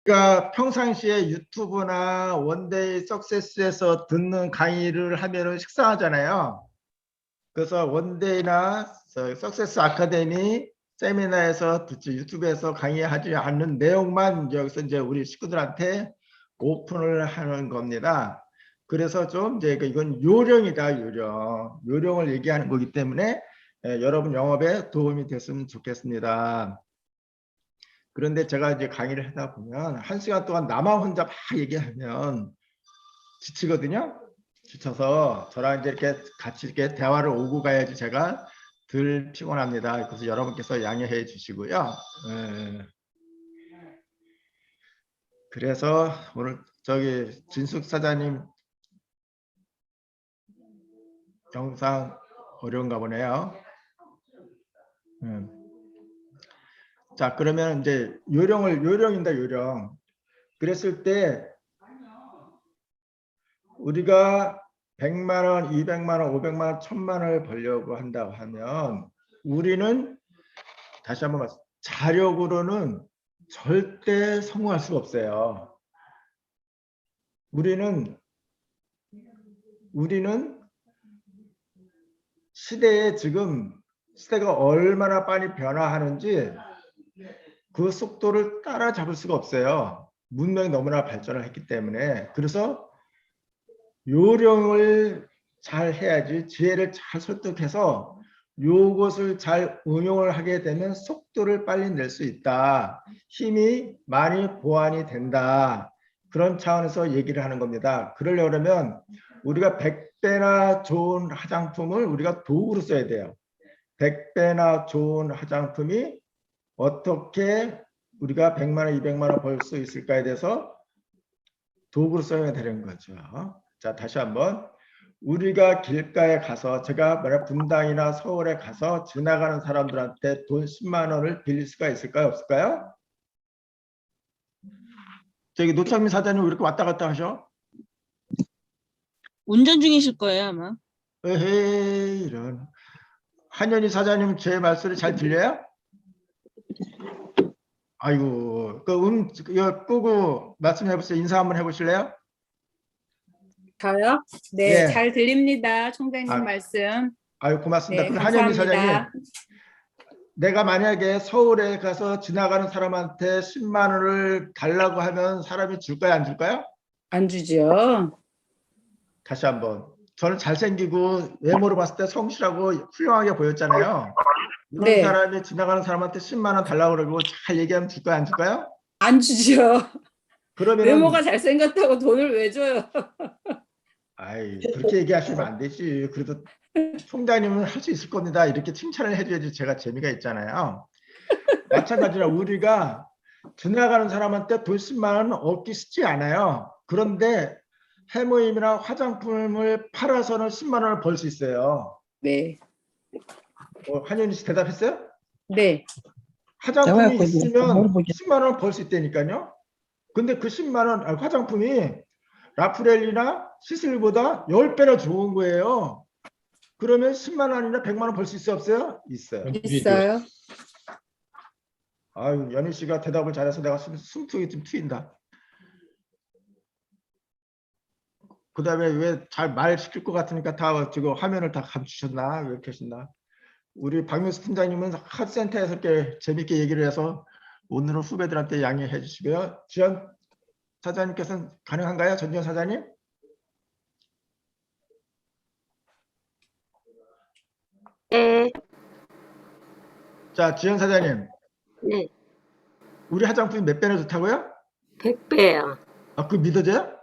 우리가 평상시에 유튜브나 원데이 석세스에서 듣는 강의를 하면은 식상하잖아요. 그래서 원데이나 석세스 아카데미 세미나에서 듣지 유튜브에서 강의하지 않는 내용만 여기서 이제 우리 식구들한테 오픈을 하는 겁니다. 그래서 좀 이제 이건 요령이다, 요령. 요령을 얘기하는 거기 때문에 여러분 영업에 도움이 됐으면 좋겠습니다. 그런데 제가 이제 강의를 하다 보면 1시간 동안 나만 혼자 막 얘기하면 지치거든요. 지쳐서 저랑 이제 이렇게 같이 이렇게 대화를 오고 가야지 제가 덜 피곤합니다. 그래서 여러분께서 양해해 주시고요. 그래서 오늘 저기 진숙 사장님 영상 어려운가 보네요. 자, 그러면 이제 요령인다, 요령. 그랬을 때 우리가 100만 원, 200만 원, 500만 원, 1000만 원을 벌려고 한다고 하면 우리는 다시 한번 말씀, 자력으로는 절대 성공할 수가 없어요. 우리는 시대에 지금 시대가 얼마나 빨리 변화하는지 그 속도를 따라잡을 수가 없어요. 문명이 너무나 발전을 했기 때문에. 그래서 요령을 잘 해야지, 지혜를 잘 설득해서 요것을 잘 응용을 하게 되면 속도를 빨리 낼 수 있다. 힘이 많이 보완이 된다. 그런 차원에서 얘기를 하는 겁니다. 그러려면 우리가 100배나 좋은 화장품을 우리가 도구로 써야 돼요. 100배나 좋은 화장품이 어떻게 우리가 100만 원, 200만 원 벌 수 있을까에 대해서 도구로 써야 되는 거죠. 자, 다시 한번. 우리가 길가에 가서, 제가 만약 분당이나 서울에 가서 지나가는 사람들한테 돈 10만 원을 빌릴 수가 있을까요? 없을까요? 저기 노창민 사장님 왜 이렇게 왔다 갔다 하셔? 운전 중이실 거예요, 아마. 에헤이, 이런. 한현희 사장님 제 말소리 잘 들려요? 아이고, 이거 끄고 말씀해 보세요. 인사 한번 해보실래요? 저요? 네, 예. 잘 들립니다. 총장님 아, 말씀. 아유, 고맙습니다. 네, 그럼 한현희 사장님, 감사합니다. 내가 만약에 서울에 가서 지나가는 사람한테 10만 원을 달라고 하면 사람이 줄까요, 안 줄까요? 안 주죠? 다시 한번. 저는 잘생기고 외모로 봤을 때 성실하고 훌륭하게 보였잖아요. 이런 네. 사람이 지나가는 사람한테 10만 원 달라고 그러고 잘 얘기하면 줄까요, 안 줄까요? 안 주죠. 그러면은, 외모가 잘생겼다고 돈을 왜 줘요? 아이, 그렇게 얘기하시면 안 되지. 그래도 총장님은 할 수 있을 겁니다. 이렇게 칭찬을 해줘야지 제가 재미가 있잖아요. 마찬가지로 우리가 지나가는 사람한테 돈 10만 원 얻기 쉽지 않아요. 그런데 해모임이나 화장품을 팔아서는 10만 원을 벌 수 있어요. 네. 한현희 씨 대답했어요? 네. 화장품이 있으면 10만 원 벌 수 있다니까요. 근데 그 10만 원 화장품이 라프렐리나 시슬보다 10배나 좋은 거예요. 그러면 10만 원이나 100만 원 벌 수 있어요, 없어요? 있어요. 있어요. 아유, 연희 씨가 대답을 잘해서 내가 숨통이 좀 트인다. 그 다음에 왜 잘 말 시킬 것 같으니까 다 지금 화면을 다 감추셨나? 왜 이렇게 하셨나? 우리 박명수 팀장님은 핫센터에서 이렇게 재밌게 얘기를 해서 오늘은 후배들한테 양해해 주시고요. 지연 사장님께서는 가능한가요? 전지현 사장님? 네. 자, 지연 사장님. 네. 우리 화장품이 몇 배나 좋다고요? 100배요. 아, 그거 믿어져요?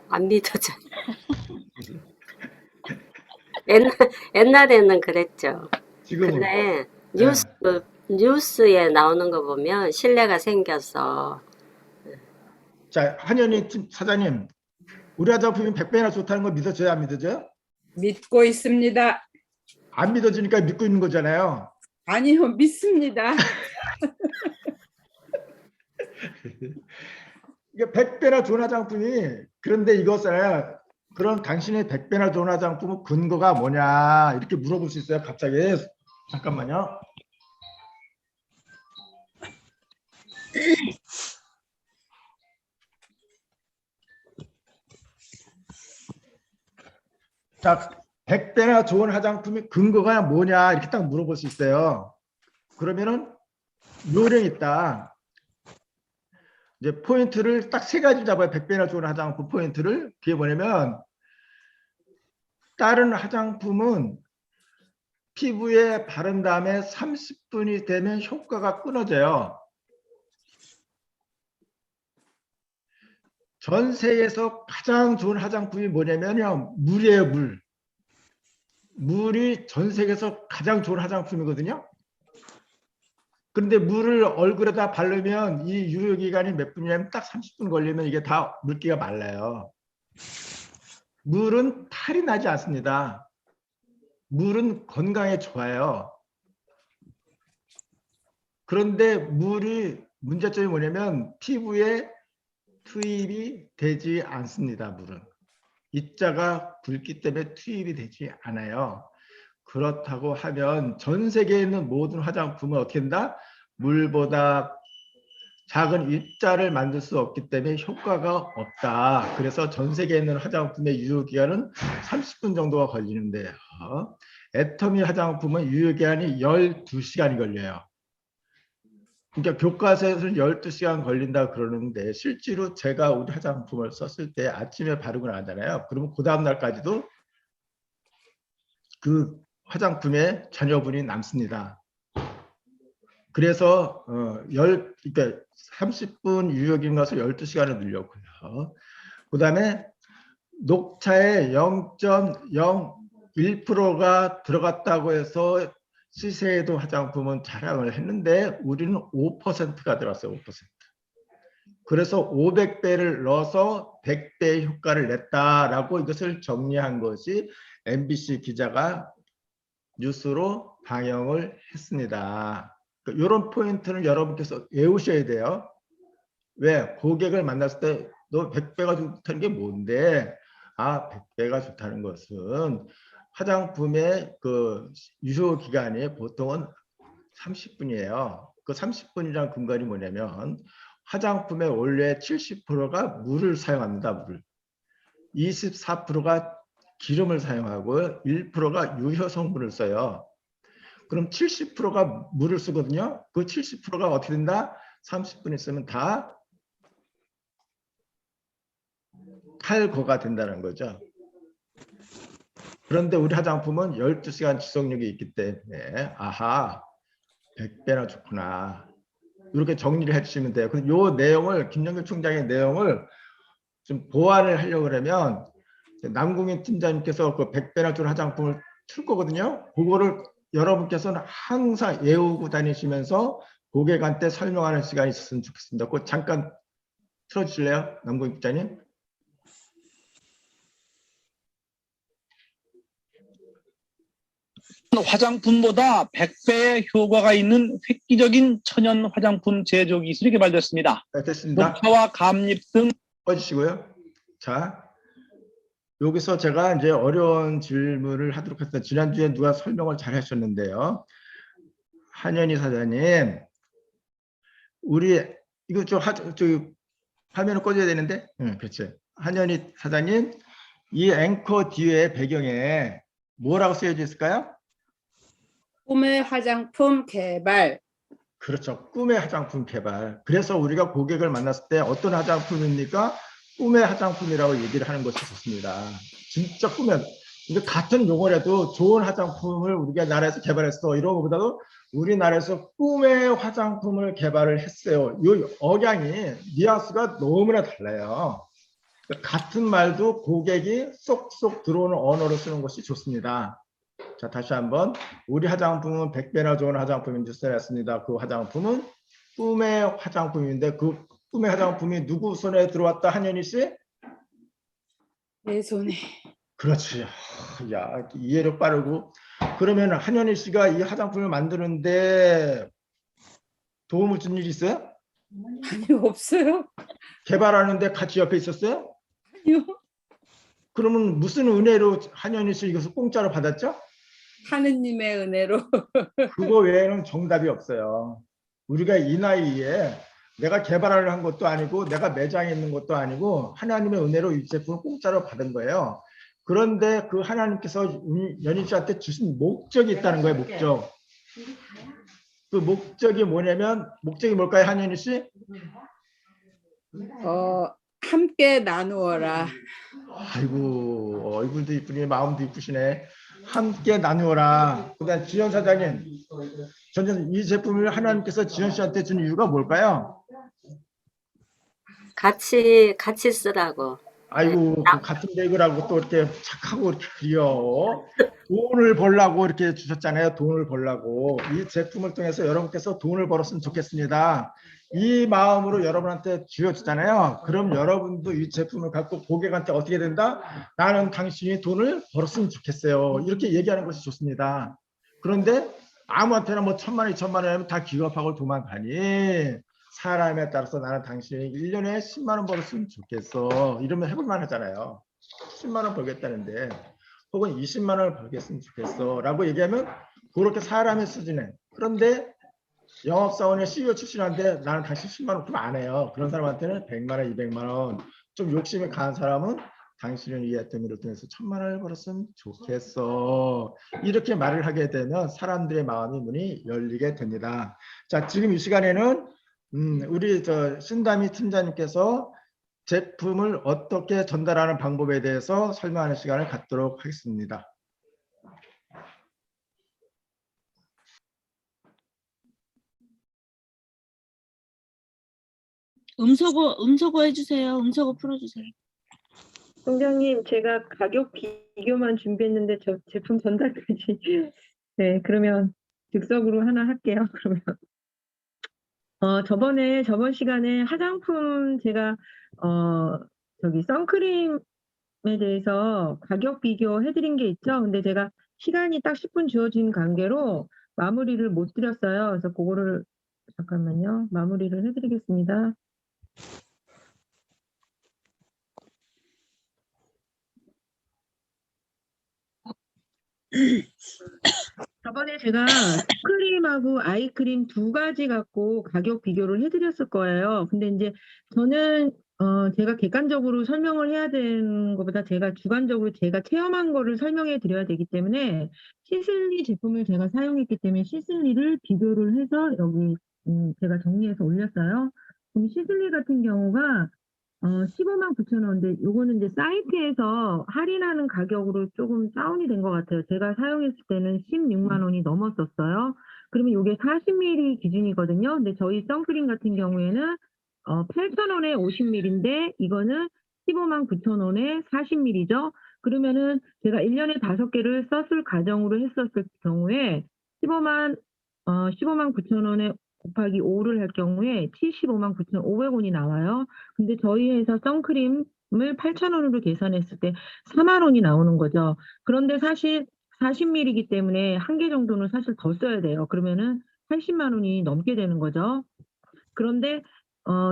안 믿어져. 옛날에는 그랬죠. 지금은? 근데 네. 뉴스에 나오는 거 보면 신뢰가 생겨서. 자, 한현희 사장님. 우리 화장품이 100배나 좋다는 거 믿어져요, 안 믿어져요? 믿고 있습니다. 안 믿어지니까 믿고 있는 거잖아요. 아니요, 믿습니다. 이게 100배나 좋은 화장품이, 그런데 이것을 그런 당신의 100배나 좋은 화장품은 근거가 뭐냐 이렇게 물어볼 수 있어요. 갑자기 잠깐만요. 자, 100배나 좋은 화장품의 근거가 뭐냐 이렇게 딱 물어볼 수 있어요. 그러면은 요령이 있다. 이제 포인트를 딱 세 가지 잡아요. 100배나 좋은 화장품 포인트를. 그게 뭐냐면 다른 화장품은 피부에 바른 다음에 30분이 되면 효과가 끊어져요. 전 세계에서 가장 좋은 화장품이 뭐냐면요. 물이에요, 물. 물이 전 세계에서 가장 좋은 화장품이거든요. 그런데 물을 얼굴에다 바르면 이 유효기간이 몇 분이냐면 딱 30분 걸리면 이게 다 물기가 말라요. 물은 탈이 나지 않습니다. 물은 건강에 좋아요. 그런데 물이 문제점이 뭐냐면 피부에 투입이 되지 않습니다. 물은. 입자가 굵기 때문에 투입이 되지 않아요. 그렇다고 하면 전 세계에 있는 모든 화장품은 어떻게 된다? 물보다 작은 입자를 만들 수 없기 때문에 효과가 없다. 그래서 전 세계에 있는 화장품의 유효기간은 30분 정도가 걸리는데요. 애터미 화장품은 유효기간이 12시간이 걸려요. 그러니까 교과서에서는 12시간 걸린다 그러는데 실제로 제가 우리 화장품을 썼을 때 아침에 바르고 나잖아요. 그러면 그 다음 날까지도 그 화장품에 잔여분이 남습니다. 그래서 그러니까 30분 유효기간 가서 12시간을 늘렸고요. 그다음에 녹차에 0.01%가 들어갔다고 해서 시세에도 화장품은 자랑을 했는데 우리는 5%가 들어왔어요. 5%. 그래서 500배를 넣어서 100배의 효과를 냈다라고 이것을 정리한 것이 MBC 기자가 뉴스로 방영을 했습니다. 이런 포인트는 여러분께서 외우셔야 돼요. 왜? 고객을 만났을 때 너 100배가 좋다는 게 뭔데? 아, 100배가 좋다는 것은 화장품의 그 유효 기간이 보통은 30분이에요. 그 30분이라는 근거는 뭐냐면 화장품의 원래 70%가 물을 사용합니다. 물을. 24%가 기름을 사용하고 1%가 유효 성분을 써요. 그럼 70%가 물을 쓰거든요. 그 70%가 어떻게 된다? 30분 있으면 다 탈거가 된다는 거죠. 그런데 우리 화장품은 12시간 지속력이 있기 때문에 아하 100배나 좋구나. 이렇게 정리를 해주시면 돼요. 이 내용을 김영길 총장의 내용을 좀 보완을 하려고 그러면 남궁인 팀장님께서 그 100배나 좋은 화장품을 틀 거거든요. 그거를 여러분께서는 항상 외우고 다니시면서 고객한테 설명하는 시간이 있었으면 좋겠습니다. 그거 잠깐 틀어주실래요? 남궁인 팀장님. 화장품보다 100배의 효과가 있는 획기적인 천연 화장품 제조 기술이 개발됐습니다. 네, 됐습니다. 녹차와 감잎 등 꺼주시고요. 자, 여기서 제가 이제 어려운 질문을 하도록 했습니다. 지난주에 누가 설명을 잘 하셨는데요. 한현희 사장님, 우리 이거 저 화면을 꺼줘야 되는데, 그렇지. 한현희 사장님, 이 앵커 뒤에 배경에 뭐라고 쓰여져 있을까요? 꿈의 화장품 개발. 그렇죠. 꿈의 화장품 개발. 그래서 우리가 고객을 만났을 때 어떤 화장품입니까? 꿈의 화장품이라고 얘기를 하는 것이 좋습니다. 진짜 꿈의, 이거 같은 용어라도 좋은 화장품을 우리가 나라에서 개발했어. 이런 것보다도 우리나라에서 꿈의 화장품을 개발을 했어요. 이 억양이, 뉘앙스가 너무나 달라요. 같은 말도 고객이 쏙쏙 들어오는 언어로 쓰는 것이 좋습니다. 자, 다시 한번 우리 화장품은 100배나 좋은 화장품인 써놨습니다. 그 화장품은 꿈의 화장품인데 그 꿈의 화장품이 누구 손에 들어왔다? 한현희 씨? 내 손에. 그렇지. 야, 이해력 빠르고. 그러면 한현희 씨가 이 화장품을 만드는데 도움을 준 일 있어요? 아니요, 없어요. 개발하는데 같이 옆에 있었어요? 아니요. 그러면 무슨 은혜로 한현희 씨 이것을 공짜로 받았죠? 하느님의 은혜로. 그거 외에는 정답이 없어요. 우리가 이 나이에 내가 개발을 한 것도 아니고 내가 매장에 있는 것도 아니고 하나님의 은혜로 이 제품을 공짜로 받은 거예요. 그런데 그 하나님께서 연희 씨한테 주신 목적이 있다는 거예요. 목적. 그 목적이 뭐냐면 목적이 뭘까요, 한연희 씨? 함께 나누어라. 아이고 얼굴도 이쁘니 마음도 이쁘시네. 함께 나누어라. 그다음 지현 사장님, 저는 이 제품을 하나님께서 지현 씨한테 준 이유가 뭘까요? 같이 쓰라고. 아이고 그 같은 베이글하고 또 이렇게 착하고 이렇게 그려. 돈을 벌라고 이렇게 주셨잖아요. 돈을 벌라고. 이 제품을 통해서 여러분께서 돈을 벌었으면 좋겠습니다. 이 마음으로 여러분한테 쥐어주잖아요. 그럼 여러분도 이 제품을 갖고 고객한테 어떻게 된다? 나는 당신이 돈을 벌었으면 좋겠어요. 이렇게 얘기하는 것이 좋습니다. 그런데 아무한테나 뭐 1,000만 원, 2,000만 원 하면 다 기겁하고 도망가니 사람에 따라서 나는 당신이 1년에 10만 원 벌었으면 좋겠어. 이러면 해볼 만하잖아요. 10만 원 벌겠다는데 혹은 20만 원을 벌겠으면 좋겠어 라고 얘기하면 그렇게 사람의 수준에. 그런데 영업사원의 CEO 출신한테 나는 당신 10만 원 그럼 안 해요. 그런 사람한테는 100만 원, 200만 원. 좀 욕심이 강한 사람은 당신은 이 애터미를 통해서 1,000만 원을 벌었으면 좋겠어. 이렇게 말을 하게 되면 사람들의 마음이 문이 열리게 됩니다. 자, 지금 이 시간에는 우리 신다미 팀장님께서 제품을 어떻게 전달하는 방법에 대해서 설명하는 시간을 갖도록 하겠습니다. 음소거 해주세요. 음소거 풀어주세요. 총장님, 제가 가격 비교만 준비했는데 저 제품 전달까지. 네, 그러면 즉석으로 하나 할게요. 그러면 저번 시간에 화장품 제가 선크림에 대해서 가격 비교 해드린 게 있죠. 근데 제가 시간이 딱 10분 주어진 관계로 마무리를 못 드렸어요. 그래서 그거를 잠깐만요. 마무리를 해드리겠습니다. 저번에 제가 크림하고 아이크림 두 가지 갖고 가격 비교를 해드렸을 거예요. 근데 이제 저는 제가 객관적으로 설명을 해야 되는 것보다 제가 주관적으로 제가 체험한 거를 설명해 드려야 되기 때문에 시슬리 제품을 제가 사용했기 때문에 시슬리를 비교를 해서 여기 제가 정리해서 올렸어요. 그럼 시슬리 같은 경우가 15만 9천 원인데 요거는 이제 사이트에서 할인하는 가격으로 조금 다운이 된 것 같아요. 제가 사용했을 때는 16만 원이 넘었었어요. 그러면 요게 40ml 기준이거든요. 근데 저희 선크림 같은 경우에는 8천 원에 50ml인데 이거는 15만 9천 원에 40ml죠. 그러면은 제가 1년에 5개를 썼을 가정으로 했었을 경우에 15만 9천 원에 곱하기 5를 할 경우에 75만 9,500원이 나와요. 근데 저희 회사 선크림을 8,000원으로 계산했을 때 4만 원이 나오는 거죠. 그런데 사실 40ml이기 때문에 한 개 정도는 사실 더 써야 돼요. 그러면은 80만 원이 넘게 되는 거죠. 그런데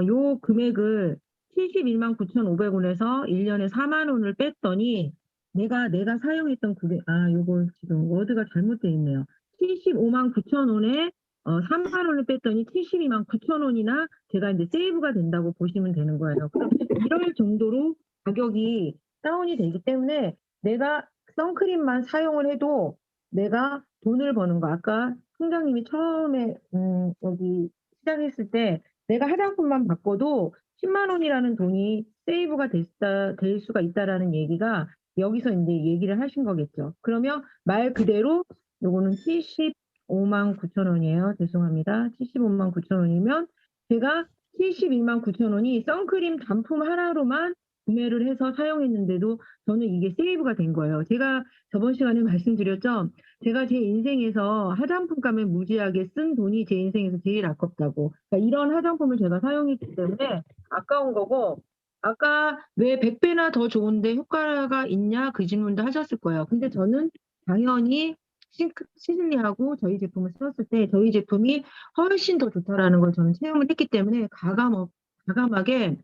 요 금액을 71만 9,500원에서 1년에 4만 원을 뺐더니 내가 사용했던 그게 요거 지금 워드가 잘못되어 있네요. 75만 9천 원에 3만 원을 뺐더니 72만 9천 원이나 제가 이제 세이브가 된다고 보시면 되는 거예요. 그럼 이럴 정도로 가격이 다운이 되기 때문에 내가 선크림만 사용을 해도 내가 돈을 버는 거. 아까 총장님이 처음에 여기 시작했을 때 내가 화장품만 바꿔도 10만 원이라는 돈이 세이브가 될 수가 있다라는 얘기가 여기서 이제 얘기를 하신 거겠죠. 그러면 말 그대로 요거는 75만 9천 원이에요. 죄송합니다. 75만 9천 원이면 제가 71만 9천 원이 선크림 단품 하나로만 구매를 해서 사용했는데도 저는 이게 세이브가 된 거예요. 제가 저번 시간에 말씀드렸죠. 제가 제 인생에서 화장품 값에 무지하게 쓴 돈이 제 인생에서 제일 아깝다고. 그러니까 이런 화장품을 제가 사용했기 때문에 아까운 거고, 아까 왜 100배나 더 좋은데 효과가 있냐 그 질문도 하셨을 거예요. 근데 저는 당연히 시즐리하고 저희 제품을 썼을 때 저희 제품이 훨씬 더 좋다라는 걸 저는 체험을 했기 때문에 과감하게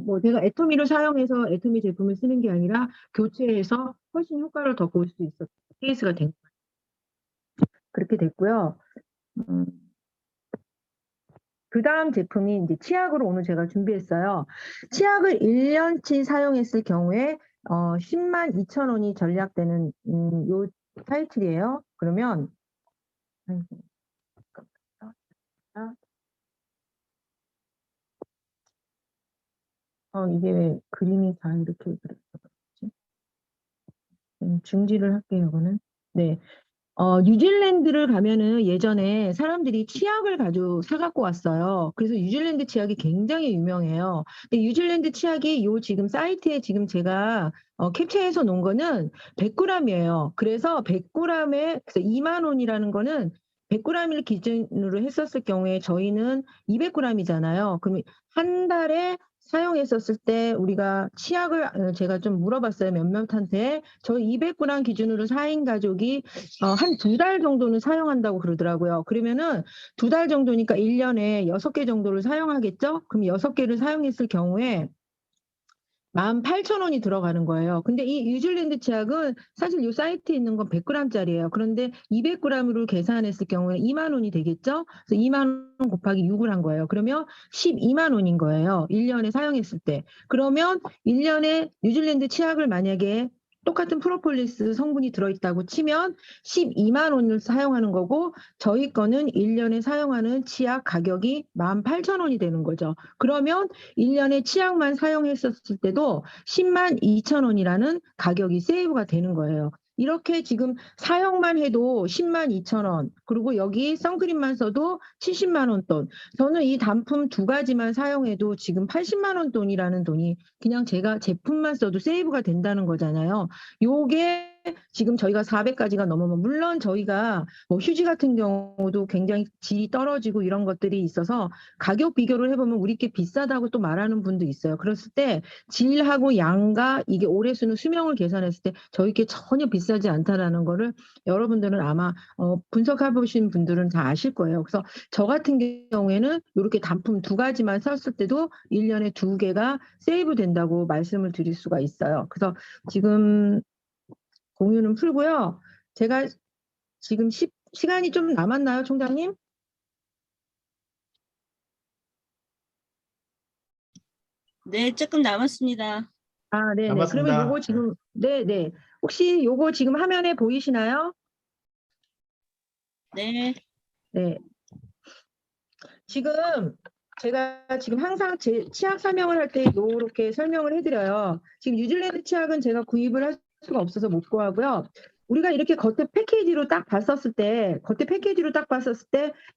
뭐 제가 애터미를 사용해서 애터미 제품을 쓰는 게 아니라 교체해서 훨씬 효과를 더 볼 수 있었던 케이스가 된 거예요. 그렇게 됐고요. 그 다음 제품이 이제 치약으로 오늘 제가 준비했어요. 치약을 1년치 사용했을 경우에 10만 2천 원이 절약되는 요 타이틀이에요. 그러면 아이고, 잠깐만요. 이게 왜 그림이 다 이렇게 그랬어? 중지를 할게요, 이거는. 네. 뉴질랜드를 가면은 예전에 사람들이 치약을 사갖고 왔어요. 그래서 뉴질랜드 치약이 굉장히 유명해요. 근데 뉴질랜드 치약이 요 지금 사이트에 지금 제가 캡처해서 놓은 거는 100g이에요. 그래서 100g에, 그래서 2만 원이라는 거는 100g을 기준으로 했었을 경우에 저희는 200g이잖아요. 그럼 한 달에 사용했었을 때 우리가 치약을 제가 좀 물어봤어요. 몇몇한테. 저희 200g 기준으로 4인 가족이 한 2달 정도는 사용한다고 그러더라고요. 그러면은 2달 정도니까 1년에 6개 정도를 사용하겠죠? 그럼 6개를 사용했을 경우에 18,000원이 들어가는 거예요. 근데 이 뉴질랜드 치약은 사실 이 사이트에 있는 건 100g짜리예요. 그런데 200g으로 계산했을 경우에 2만 원이 되겠죠? 그래서 2만 원 곱하기 6을 한 거예요. 그러면 12만 원인 거예요. 1년에 사용했을 때. 그러면 1년에 뉴질랜드 치약을 만약에 똑같은 프로폴리스 성분이 들어있다고 치면 12만 원을 사용하는 거고 저희 거는 1년에 사용하는 치약 가격이 18,000원이 되는 거죠. 그러면 1년에 치약만 사용했었을 때도 10만 2천 원이라는 가격이 세이브가 되는 거예요. 이렇게 지금 사용만 해도 10만 2천 원, 그리고 여기 선크림만 써도 70만 원 돈. 저는 이 단품 2가지만 사용해도 지금 80만 원 돈이라는 돈이 그냥 제가 제품만 써도 세이브가 된다는 거잖아요. 요게 지금 저희가 400가지가 넘으면 물론 저희가 뭐 휴지 같은 경우도 굉장히 질이 떨어지고 이런 것들이 있어서 가격 비교를 해보면 우리 게 비싸다고 또 말하는 분도 있어요. 그랬을 때 질하고 양과 이게 오래 쓰는 수명을 계산했을 때 저희 게 전혀 비싸지 않다라는 거를 여러분들은 아마 분석해 보신 분들은 다 아실 거예요. 그래서 저 같은 경우에는 이렇게 단품 2가지만 썼을 때도 1년에 2개가 세이브 된다고 말씀을 드릴 수가 있어요. 그래서 지금 공유는 풀고요. 제가 지금 시간이 좀 남았나요, 총장님? 네, 조금 남았습니다. 아, 네네. 남았습니다. 그러면 요거 지금, 네네. 혹시 요거 지금 화면에 보이시나요? 네. 네. 지금 제가 지금 항상 제 치약 설명을 할 때 이렇게 설명을 해드려요. 지금 뉴질랜드 치약은 제가 구입을 할 수가 없어서 못 구하고요. 우리가 이렇게 겉에 패키지로 딱 봤었을 때,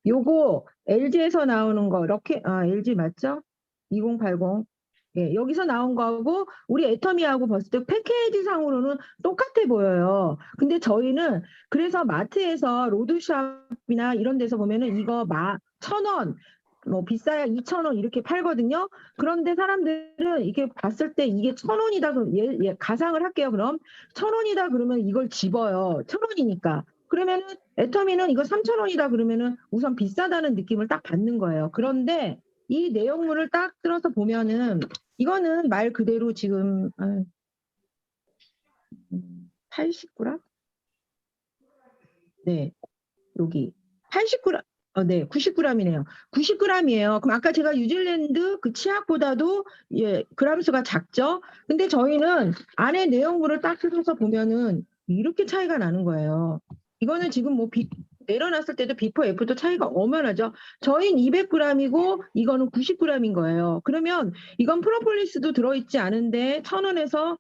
요거 LG에서 나오는 거, 이렇게, LG 맞죠? 2080. 예, 여기서 나온 거하고 우리 애터미하고 봤을 때 패키지 상으로는 똑같아 보여요. 근데 저희는 그래서 마트에서 로드샵이나 이런 데서 보면은 이거 1,000원, 뭐 비싸야 2,000원 이렇게 팔거든요. 그런데 사람들은 이렇게 봤을 때 이게 1,000원이다 그럼 가상을 할게요. 그럼 1,000원이다 그러면 이걸 집어요. 1,000원이니까. 그러면은 애터미는 이거 3,000원이다 그러면은 우선 비싸다는 느낌을 딱 받는 거예요. 그런데 이 내용물을 딱 들어서 보면은 이거는 말 그대로 지금 80g? 네, 여기 80g. 네, 90g이네요. 90g이에요. 그럼 아까 제가 뉴질랜드 그 치약보다도 그람 수가 작죠? 근데 저희는 안에 내용물을 딱 뜯어서 보면은 이렇게 차이가 나는 거예요. 이거는 지금 뭐 내려놨을 때도 비포 애프터 차이가 엄연하죠. 저희는 200g이고 이거는 90g인 거예요. 그러면 이건 프로폴리스도 들어있지 않은데 1,000원에서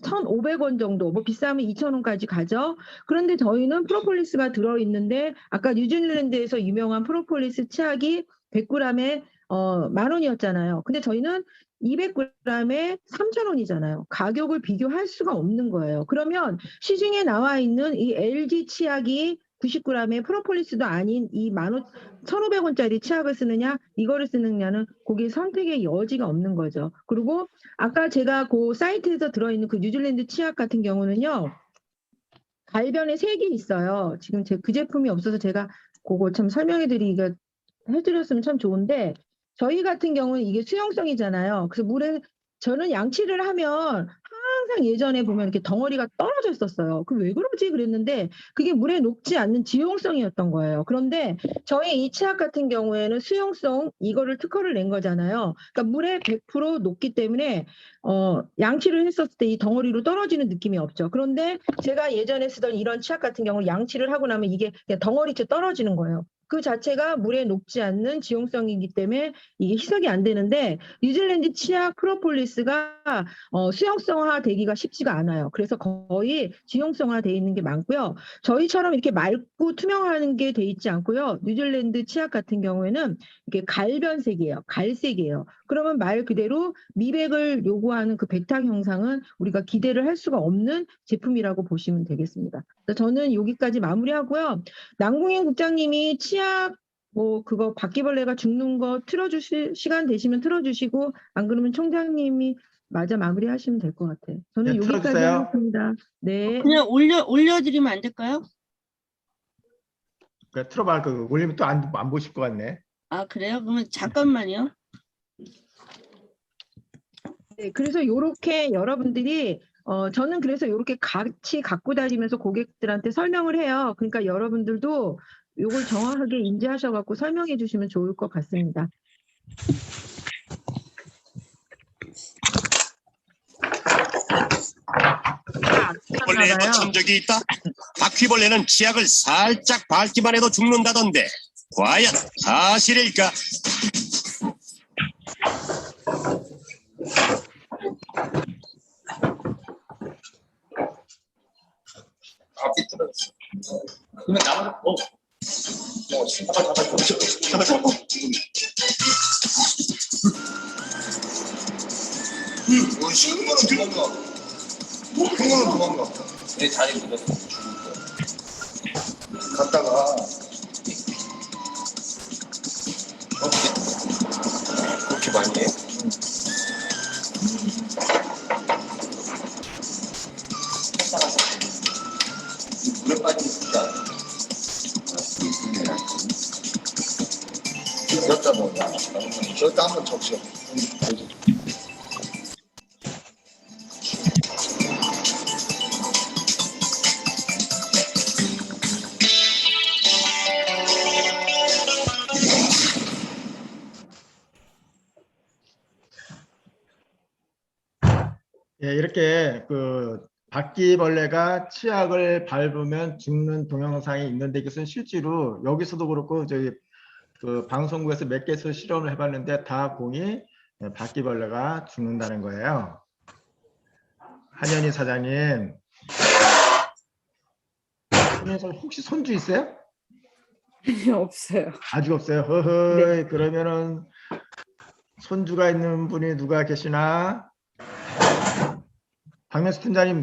1,500원 정도, 뭐 비싸면 2,000원까지 가죠. 그런데 저희는 프로폴리스가 들어있는데 아까 뉴질랜드에서 유명한 프로폴리스 치약이 100g에 10,000원이었잖아요. 근데 저희는 200g에 3,000원이잖아요. 가격을 비교할 수가 없는 거예요. 그러면 시중에 나와 있는 이 LG 치약이 90g의 프로폴리스도 아닌 이 1,500원짜리 치약을 쓰느냐, 이거를 쓰느냐는 거기에 선택의 여지가 없는 거죠. 그리고 아까 제가 그 사이트에서 들어있는 그 뉴질랜드 치약 같은 경우는요, 갈변에 3개 있어요. 지금 그 제품이 없어서 제가 그거 참 해드렸으면 참 좋은데, 저희 같은 경우는 이게 수용성이잖아요. 그래서 물에 저는 양치를 하면 항상 예전에 보면 이렇게 덩어리가 떨어져 있었어요. 그 왜 그러지 그랬는데 그게 물에 녹지 않는 지용성이었던 거예요. 그런데 저희 이 치약 같은 경우에는 수용성 이거를 특허를 낸 거잖아요. 그러니까 물에 100% 녹기 때문에 양치를 했었을 때 이 덩어리로 떨어지는 느낌이 없죠. 그런데 제가 예전에 쓰던 이런 치약 같은 경우는 양치를 하고 나면 이게 그냥 덩어리째 떨어지는 거예요. 그 자체가 물에 녹지 않는 지용성이기 때문에 이게 희석이 안 되는데 뉴질랜드 치약 프로폴리스가 수용성화 되기가 쉽지가 않아요. 그래서 거의 지용성화 돼 있는 게 많고요. 저희처럼 이렇게 맑고 투명한 게 돼 있지 않고요. 뉴질랜드 치약 같은 경우에는 이게 갈변색이에요. 갈색이에요. 그러면 말 그대로 미백을 요구하는 그 백탁 형상은 우리가 기대를 할 수가 없는 제품이라고 보시면 되겠습니다. 그래서 저는 여기까지 마무리하고요. 남궁인 국장님이 치약 그거 바퀴벌레가 죽는 거 틀어주실 시간 되시면 틀어주시고 안 그러면 총장님이 마무리하시면 될 것 같아요. 저는 네, 여기까지 틀어주세요. 하겠습니다. 네. 그냥 올려드리면 안 될까요? 그 틀어봐. 그 올리면 또 안 보실 것 같네. 아, 그래요? 그러면 잠깐만요. 네, 그래서 요렇게 여러분들이 저는 그래서 요렇게 같이 갖고 다니면서 고객들한테 설명을 해요. 그러니까 여러분들도 요걸 정확하게 인지하셔갖고 설명해 주시면 좋을 것 같습니다. 벌레에 놓친 적이 있다. 바퀴벌레는 치약을 살짝 밟기만 해도 죽는다던데 과연 사실일까? 쉬운 거는 도망가. 큰 거는 도망가. 내 자리 묻어서 죽을 거야. 갔다가 그렇게 많이 해? 물에 빠지니까 여기다 넣어야 여기다 한번 적셔. 예, 이렇게 그 바퀴벌레가 치약을 밟으면 죽는 동영상이 있는데 이것은 실제로 여기서도 그렇고 저희 그 방송국에서 몇 개서 실험을 해봤는데 다 공이 바퀴벌레가 죽는다는 거예요. 한현희 사장님, 혹시 손주 있어요? 없어요. 아직 없어요. 허허. 그러면은 손주가 있는 분이 누가 계시나? 박명수 팀장님,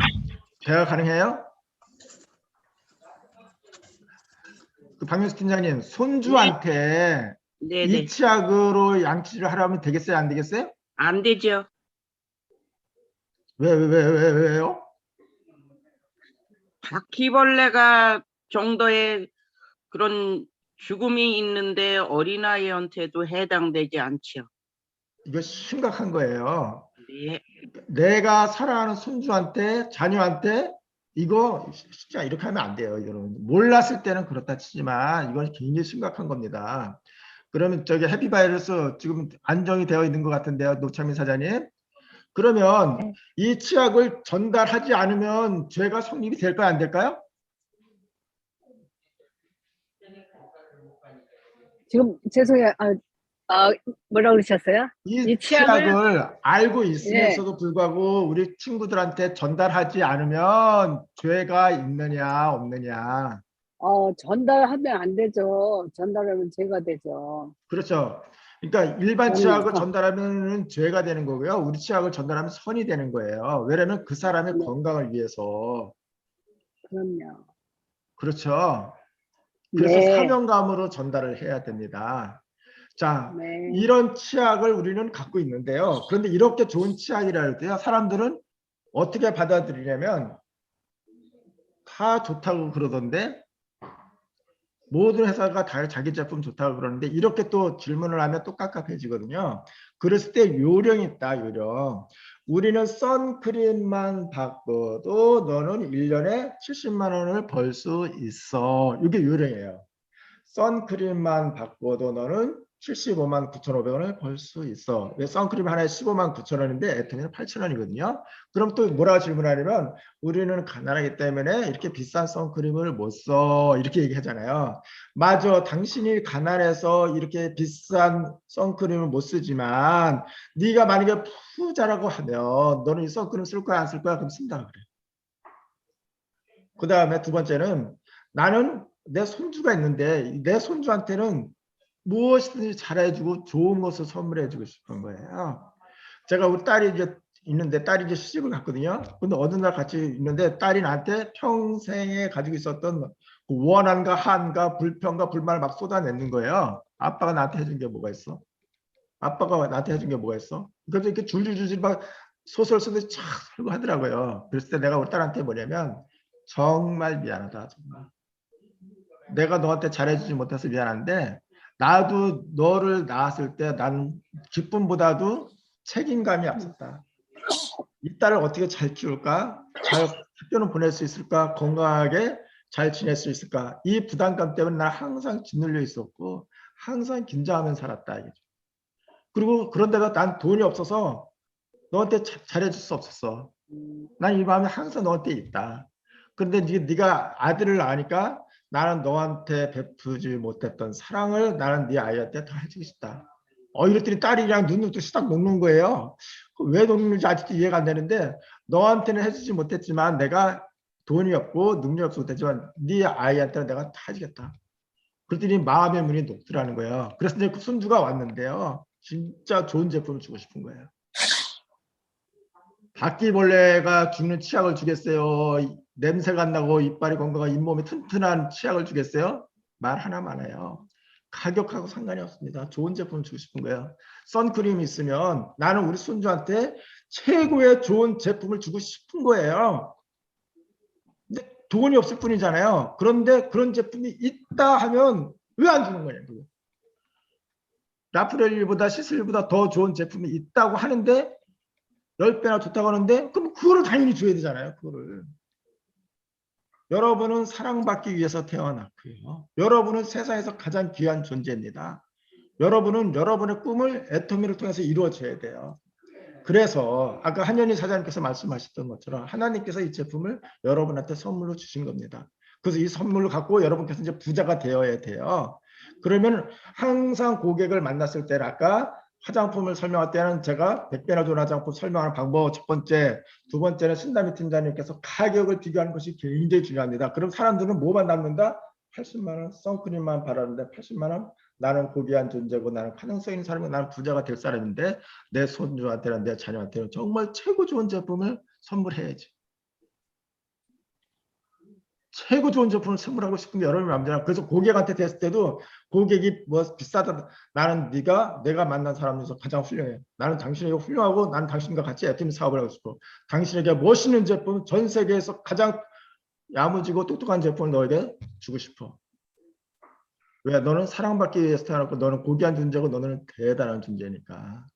대화 가능해요? 박명수 팀장님, 손주한테 이 치약으로 양치를 하라면 되겠어요? 안 되겠어요? 안 되죠. 왜요? 바퀴벌레가 정도의 그런 죽음이 있는데 어린아이한테도 해당되지 않죠. 이거 심각한 거예요. 네. 내가 사랑하는 손주한테, 자녀한테 이거 진짜 이렇게 하면 안 돼요. 이거는 몰랐을 때는 그렇다 치지만 이건 굉장히 심각한 겁니다. 그러면 저기 해피바이러스 지금 안정이 되어 있는 것 같은데요, 노창민 사장님. 그러면 이 치약을 전달하지 않으면 죄가 성립이 될까요, 안 될까요? 지금 죄송해요. 뭐라 그러셨어요? 이 치약을 알고 있으면서도 불구하고 우리 친구들한테 전달하지 않으면 죄가 있느냐 없느냐. 전달하면 안 되죠. 전달하면 죄가 되죠. 그렇죠. 그러니까 일반 치약을 전달하면 죄가 되는 거고요. 우리 치약을 전달하면 선이 되는 거예요. 왜냐하면 그 사람의 건강을 위해서. 그럼요. 그렇죠. 그래서 사명감으로 전달을 해야 됩니다. 자, 이런 치약을 우리는 갖고 있는데요. 그런데 이렇게 좋은 치약이라 할 때요, 사람들은 어떻게 받아들이냐면 다 좋다고 그러던데 모든 회사가 다 자기 제품 좋다고 그러는데 이렇게 또 질문을 하면 또 깝깝해지거든요. 그랬을 때 요령이 있다, 요령. 우리는 선크림만 바꿔도 너는 1년에 70만 원을 벌 수 있어. 이게 요령이에요. 선크림만 바꿔도 너는 75만 9,500원을 벌 수 있어. 왜 선크림 하나에 15만 9천 원인데 애터미는 8천 원이거든요. 그럼 또 뭐라고 질문하냐면 우리는 가난하기 때문에 이렇게 비싼 선크림을 못 써. 이렇게 얘기하잖아요. 맞아. 당신이 가난해서 이렇게 비싼 선크림을 못 쓰지만 네가 만약에 부자라고 하면 너는 이 선크림 쓸 거야 안 쓸 거야? 그럼 쓴다 그래. 그 다음에 두 번째는 나는 내 손주가 있는데 내 손주한테는 무엇이든지 잘해주고 좋은 것을 선물해주고 싶은 거예요. 제가 우리 딸이 이제 있는데 딸이 이제 시집을 갔거든요. 근데 어느 날 같이 있는데 딸이 나한테 평생에 가지고 있었던 그 원한과 한과 불평과 불만을 막 쏟아내는 거예요. 아빠가 나한테 해준 게 뭐가 있어? 아빠가 나한테 해준 게 뭐가 있어? 그래서 이렇게 줄줄줄줄 막 소설 쓰듯이 촥 쓰고 하더라고요. 그랬을 때 내가 우리 딸한테 뭐냐면 정말 미안하다. 정말. 내가 너한테 잘해주지 못해서 미안한데 나도 너를 낳았을 때 나는 기쁨보다도 책임감이 앞섰다. 이 딸을 어떻게 잘 키울까? 잘 학교는 보낼 수 있을까? 건강하게 잘 지낼 수 있을까? 이 부담감 때문에 난 항상 짓눌려 있었고 항상 긴장하면서 살았다. 그리고 그런데가 난 돈이 없어서 너한테 잘해줄 수 없었어. 난 이 마음이 항상 너한테 있다. 그런데 네가 아들을 낳으니까 나는 너한테 베푸지 못했던 사랑을 나는 네 아이한테 다 해주고 싶다. 이랬더니 딸이랑 눈을 딱 녹는 거예요. 왜 녹는지 아직도 이해가 안 되는데 너한테는 해주지 못했지만 내가 돈이 없고 능력이 없어도 되지만 네 아이한테는 내가 다 해주겠다. 그랬더니 마음의 문이 녹더라는 거예요. 그래서 이제 그 손주가 왔는데요. 진짜 좋은 제품을 주고 싶은 거예요. 바퀴벌레가 죽는 치약을 주겠어요? 냄새가 안 나고 이빨이 건강하고 잇몸이 튼튼한 치약을 주겠어요? 말 하나 많아요. 가격하고 상관이 없습니다. 좋은 제품을 주고 싶은 거예요. 선크림이 있으면 나는 우리 손주한테 최고의 좋은 제품을 주고 싶은 거예요. 근데 돈이 없을 뿐이잖아요. 그런데 그런 제품이 있다 하면 왜 안 주는 거냐고. 라프렐리보다 시슬보다 더 좋은 제품이 있다고 하는데 10배나 좋다고 하는데 그럼 그거를 당연히 줘야 되잖아요. 그거를. 여러분은 사랑받기 위해서 태어났고요. 여러분은 세상에서 가장 귀한 존재입니다. 여러분은 여러분의 꿈을 애터미를 통해서 이루어져야 돼요. 그래서 아까 한현희 사장님께서 말씀하셨던 것처럼 하나님께서 이 제품을 여러분한테 선물로 주신 겁니다. 그래서 이 선물을 갖고 여러분께서 이제 부자가 되어야 돼요. 그러면 항상 고객을 만났을 때는 아까 화장품을 설명할 때는 제가 100배나 좋은 화장품 설명하는 방법 첫 번째, 두 번째는 신다미 팀장님께서 가격을 비교하는 것이 굉장히 중요합니다. 그럼 사람들은 뭐만 남는다? 80만 원 선크림만 바라는데 80만 원 나는 고귀한 존재고 나는 가능성 있는 사람이고 나는 부자가 될 사람인데 내 손주한테는 내 자녀한테는 정말 최고 좋은 제품을 선물해야지. 최고 좋은 제품을 선물하고 싶은 게 여러분의 마음이잖아. 그래서 고객한테 됐을 때도 고객이 뭐 비싸다. 나는 내가 만난 사람 중에서 가장 훌륭해. 나는 당신에게 훌륭하고 나는 당신과 같이 애터미 사업을 하고 싶어. 당신에게 멋있는 제품, 전 세계에서 가장 야무지고 똑똑한 제품을 너에게 주고 싶어. 왜? 너는 사랑받기 위해서 태어났고 너는 고귀한 존재고 너는 대단한 존재니까.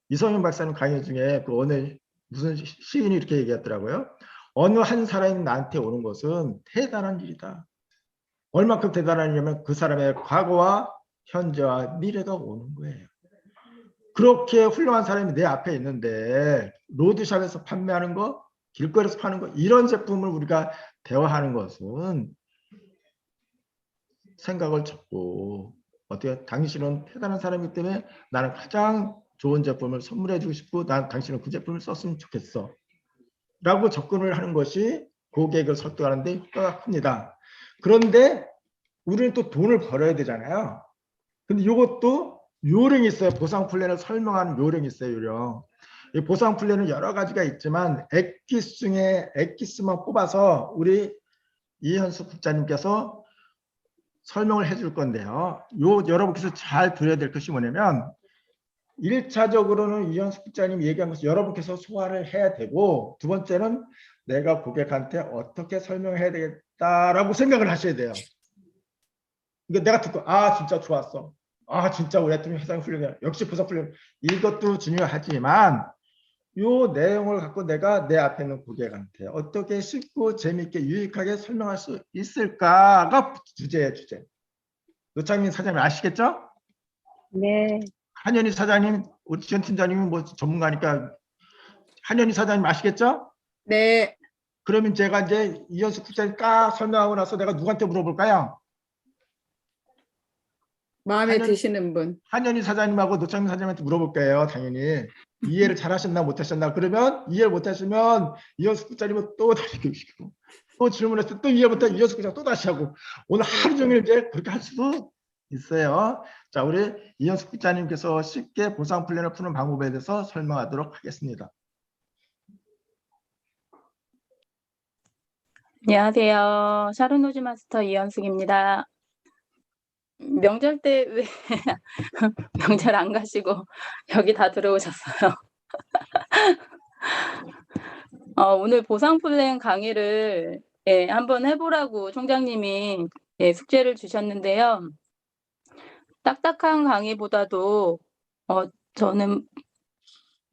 이성윤 박사님 강의 중에 그 오늘 무슨 시인이 이렇게 얘기했더라고요. 어느 한 사람이 나한테 오는 것은 대단한 일이다. 얼마큼 대단한 일이냐면 그 사람의 과거와 현재와 미래가 오는 거예요. 그렇게 훌륭한 사람이 내 앞에 있는데 로드샵에서 판매하는 거, 길거리에서 파는 거 이런 제품을 우리가 대화하는 것은 생각을 접고 어떻게 당신은 대단한 사람이기 때문에 나는 가장 좋은 제품을 선물해 주고 싶고 난 당신은 그 제품을 썼으면 좋겠어. 라고 접근을 하는 것이 고객을 설득하는 데 효과가 큽니다. 그런데 우리는 또 돈을 벌어야 되잖아요. 근데 이것도 요령이 있어요. 보상 플랜을 설명하는 요령이 있어요. 요령. 이 보상 플랜은 여러 가지가 있지만 엑기스 중에 엑기스만 뽑아서 우리 이현수 국장님께서 설명을 해줄 건데요. 여러분께서 잘 들어야 될 것이 뭐냐면 1차적으로는 이현수 국장님이 얘기한 것을 여러분께서 소화를 해야 되고 두 번째는 내가 고객한테 어떻게 설명해야 되겠다라고 생각을 하셔야 돼요. 그러니까 내가 듣고 진짜 좋았어. 진짜 우리 애터미 회장이 훌륭해. 역시 보상 훌륭해. 이것도 중요하지만 요 내용을 갖고 내가 내 앞에 있는 고객한테 어떻게 쉽고 재밌게 유익하게 설명할 수 있을까가 주제예요, 주제. 노창민 사장님 아시겠죠? 네. 한현희 사장님, 우리 지원 팀장님은 뭐 전문가니까 한현희 사장님 아시겠죠? 네. 그러면 제가 이제 이현숙 국장님 딱 설명하고 나서 내가 누구한테 물어볼까요? 마음에 한현- 드시는 분. 한현희 사장님하고 노창민 사장님한테 물어볼 거예요, 당연히. 이해를 잘하셨나 못하셨나. 그러면 이해를 못하시면 이현숙 국장님은 또 다시 교육시키고 또 질문해서 또 이해 못하면 이현숙 국장 또 다시 하고 오늘 하루 종일 이제 그렇게 할 수도 있어요. 자, 우리 이현숙 국장님께서 쉽게 보상 플랜을 푸는 방법에 대해서 설명하도록 하겠습니다. 안녕하세요. 샤론노즈 마스터 이현숙입니다. 명절 때 왜 명절 안 가시고 여기 다 들어오셨어요? 오늘 보상 플랜 강의를 한번 해보라고 총장님이 숙제를 주셨는데요. 딱딱한 강의보다도 저는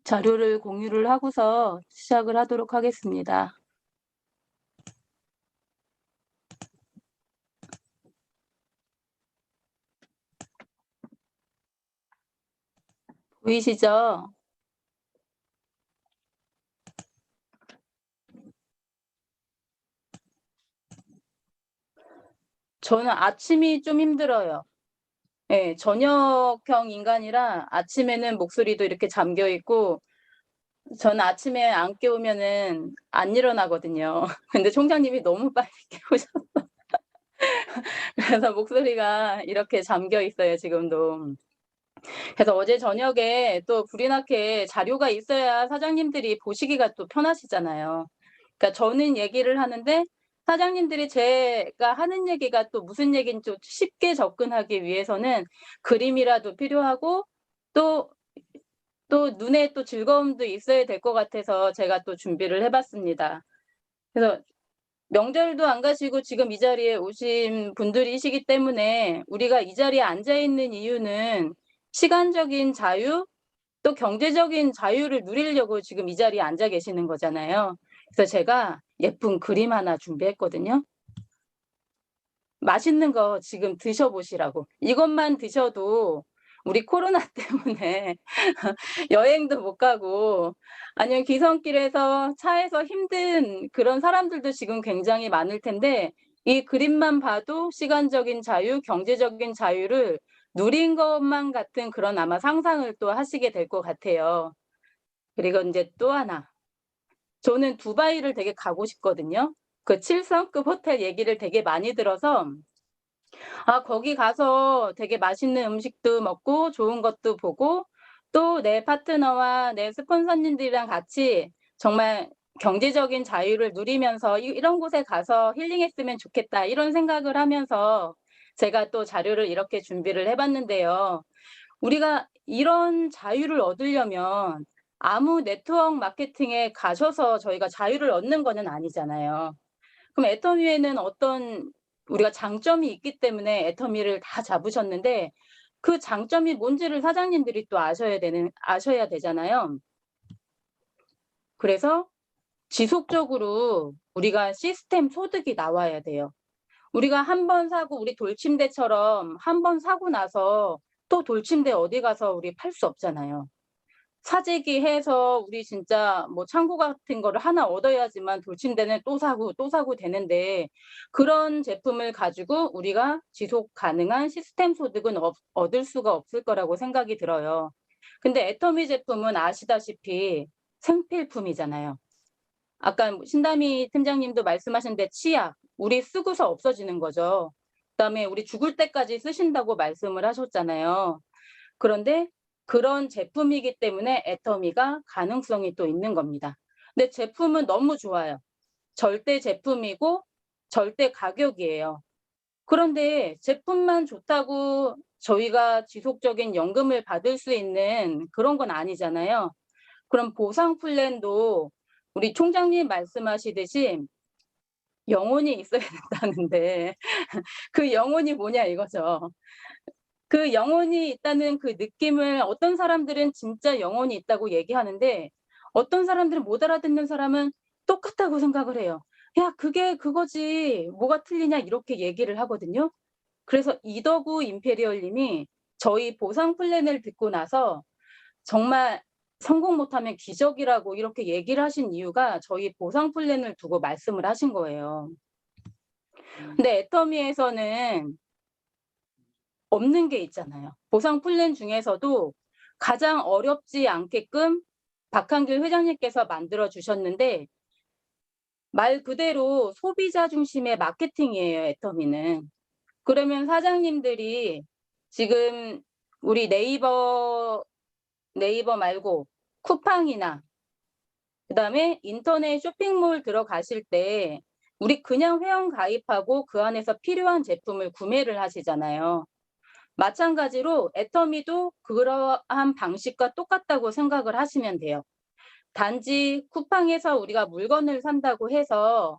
자료를 공유를 하고서 시작을 하도록 하겠습니다. 보이시죠? 저는 아침이 좀 힘들어요. 저녁형 인간이라 아침에는 목소리도 이렇게 잠겨 있고 저는 아침에 안 깨우면은 안 일어나거든요. 근데 총장님이 너무 빨리 깨우셨어. 그래서 목소리가 이렇게 잠겨 있어요, 지금도. 그래서 어제 저녁에 또 불이 나게 자료가 있어야 사장님들이 보시기가 또 편하시잖아요. 그러니까 저는 얘기를 하는데 사장님들이 제가 하는 얘기가 또 무슨 얘기인지 좀 쉽게 접근하기 위해서는 그림이라도 필요하고 또 눈에 또 즐거움도 있어야 될 것 같아서 제가 또 준비를 해봤습니다. 그래서 명절도 안 가시고 지금 이 자리에 오신 분들이시기 때문에 우리가 이 자리에 앉아 있는 이유는 시간적인 자유, 또 경제적인 자유를 누리려고 지금 이 자리에 앉아 계시는 거잖아요. 그래서 제가 예쁜 그림 하나 준비했거든요. 맛있는 거 지금 드셔보시라고. 이것만 드셔도 우리 코로나 때문에 여행도 못 가고 아니면 귀성길에서 차에서 힘든 그런 사람들도 지금 굉장히 많을 텐데 이 그림만 봐도 시간적인 자유, 경제적인 자유를 누린 것만 같은 그런 아마 상상을 또 하시게 될 것 같아요. 그리고 이제 또 하나. 저는 두바이를 되게 가고 싶거든요. 그 7성급 호텔 얘기를 되게 많이 들어서 거기 가서 되게 맛있는 음식도 먹고 좋은 것도 보고 또 내 파트너와 내 스폰서님들이랑 같이 정말 경제적인 자유를 누리면서 이런 곳에 가서 힐링했으면 좋겠다 이런 생각을 하면서 제가 또 자료를 이렇게 준비를 해봤는데요. 우리가 이런 자유를 얻으려면 아무 네트워크 마케팅에 가셔서 저희가 자유를 얻는 거는 아니잖아요. 그럼 애터미에는 어떤 우리가 장점이 있기 때문에 애터미를 다 잡으셨는데 그 장점이 뭔지를 사장님들이 또 아셔야 되잖아요. 그래서 지속적으로 우리가 시스템 소득이 나와야 돼요. 우리가 한 번 사고 우리 돌침대처럼 한 번 사고 나서 또 돌침대 어디 가서 우리 팔 수 없잖아요. 사재기 해서 우리 진짜 뭐 창고 같은 거를 하나 얻어야지만 돌침대는 또 사고 되는데 그런 제품을 가지고 우리가 지속 가능한 시스템 소득은 얻을 수가 없을 거라고 생각이 들어요. 근데 애터미 제품은 아시다시피 생필품이잖아요. 아까 신다미 팀장님도 말씀하셨는데 치약, 우리 쓰고서 없어지는 거죠. 그다음에 우리 죽을 때까지 쓰신다고 말씀을 하셨잖아요. 그런데 그런 제품이기 때문에 애터미가 가능성이 또 있는 겁니다. 근데 제품은 너무 좋아요. 절대 제품이고 절대 가격이에요. 그런데 제품만 좋다고 저희가 지속적인 연금을 받을 수 있는 그런 건 아니잖아요. 그럼 보상 플랜도 우리 총장님 말씀하시듯이 영혼이 있어야 된다는데 그 영혼이 뭐냐 이거죠. 그 영혼이 있다는 그 느낌을 어떤 사람들은 진짜 영혼이 있다고 얘기하는데 어떤 사람들은 못 알아듣는 사람은 똑같다고 생각을 해요. 야, 그게 그거지. 뭐가 틀리냐 이렇게 얘기를 하거든요. 그래서 이더구 임페리얼 님이 저희 보상 플랜을 듣고 나서 정말 성공 못하면 기적이라고 이렇게 얘기를 하신 이유가 저희 보상 플랜을 두고 말씀을 하신 거예요. 근데 애터미에서는 없는 게 있잖아요. 보상 플랜 중에서도 가장 어렵지 않게끔 박한길 회장님께서 만들어 주셨는데 말 그대로 소비자 중심의 마케팅이에요, 애터미는. 그러면 사장님들이 지금 우리 네이버 말고 쿠팡이나 그다음에 인터넷 쇼핑몰 들어가실 때 우리 그냥 회원 가입하고 그 안에서 필요한 제품을 구매를 하시잖아요. 마찬가지로 애터미도 그러한 방식과 똑같다고 생각을 하시면 돼요. 단지 쿠팡에서 우리가 물건을 산다고 해서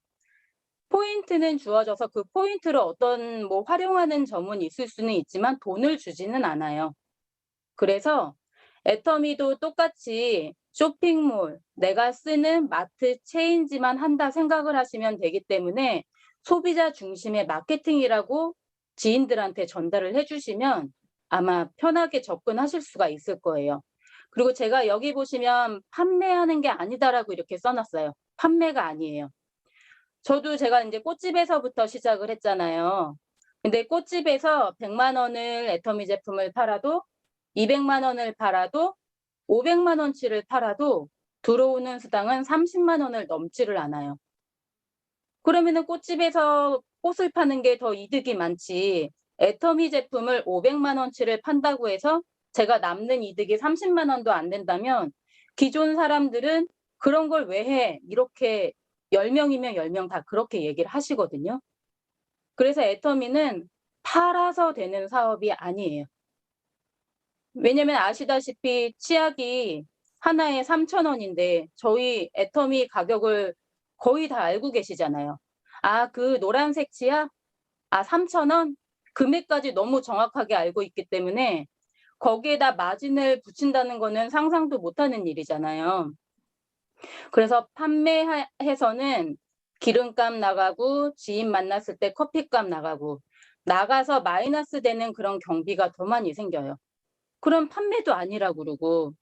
포인트는 주어져서 그 포인트를 어떤 뭐 활용하는 점은 있을 수는 있지만 돈을 주지는 않아요. 그래서 애터미도 똑같이 쇼핑몰, 내가 쓰는 마트 체인지만 한다 생각을 하시면 되기 때문에 소비자 중심의 마케팅이라고 지인들한테 전달을 해주시면 아마 편하게 접근하실 수가 있을 거예요. 그리고 제가 여기 보시면 판매하는 게 아니다라고 이렇게 써놨어요. 판매가 아니에요. 저도 제가 이제 꽃집에서부터 시작을 했잖아요. 근데 꽃집에서 100만 원을 애터미 제품을 팔아도 200만 원을 팔아도 500만 원치를 팔아도 들어오는 수당은 30만 원을 넘지를 않아요. 그러면은 꽃집에서 꽃을 파는 게 더 이득이 많지. 애터미 제품을 500만 원치를 판다고 해서 제가 남는 이득이 30만 원도 안 된다면 기존 사람들은 그런 걸 왜 해? 이렇게 10명이면 10명 다 그렇게 얘기를 하시거든요. 그래서 애터미는 팔아서 되는 사업이 아니에요. 왜냐면 아시다시피 치약이 하나에 3,000원인데 저희 애터미 가격을 거의 다 알고 계시잖아요. 아, 그 노란색 치약? 아, 3,000원? 금액까지 너무 정확하게 알고 있기 때문에 거기에다 마진을 붙인다는 거는 상상도 못하는 일이잖아요. 그래서 판매해서는 기름값 나가고 지인 만났을 때 커피값 나가서 마이너스 되는 그런 경비가 더 많이 생겨요. 그럼 판매도 아니라고 그러고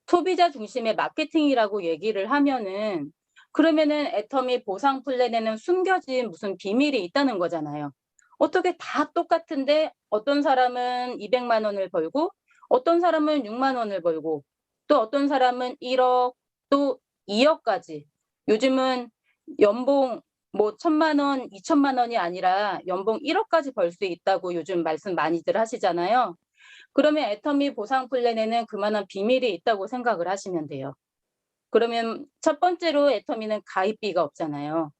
소비자 중심의 마케팅이라고 얘기를 하면은 그러면은 애터미 보상 플랜에는 숨겨진 무슨 비밀이 있다는 거잖아요. 어떻게 다 똑같은데 어떤 사람은 200만 원을 벌고 어떤 사람은 6만 원을 벌고 또 어떤 사람은 1억 또 2억까지. 요즘은 연봉 뭐 1,000만 원, 2천만 원이 아니라 연봉 1억까지 벌 수 있다고 요즘 말씀 많이들 하시잖아요. 그러면 애터미 보상 플랜에는 그만한 비밀이 있다고 생각을 하시면 돼요. 그러면 첫 번째로 애터미는 가입비가 없잖아요.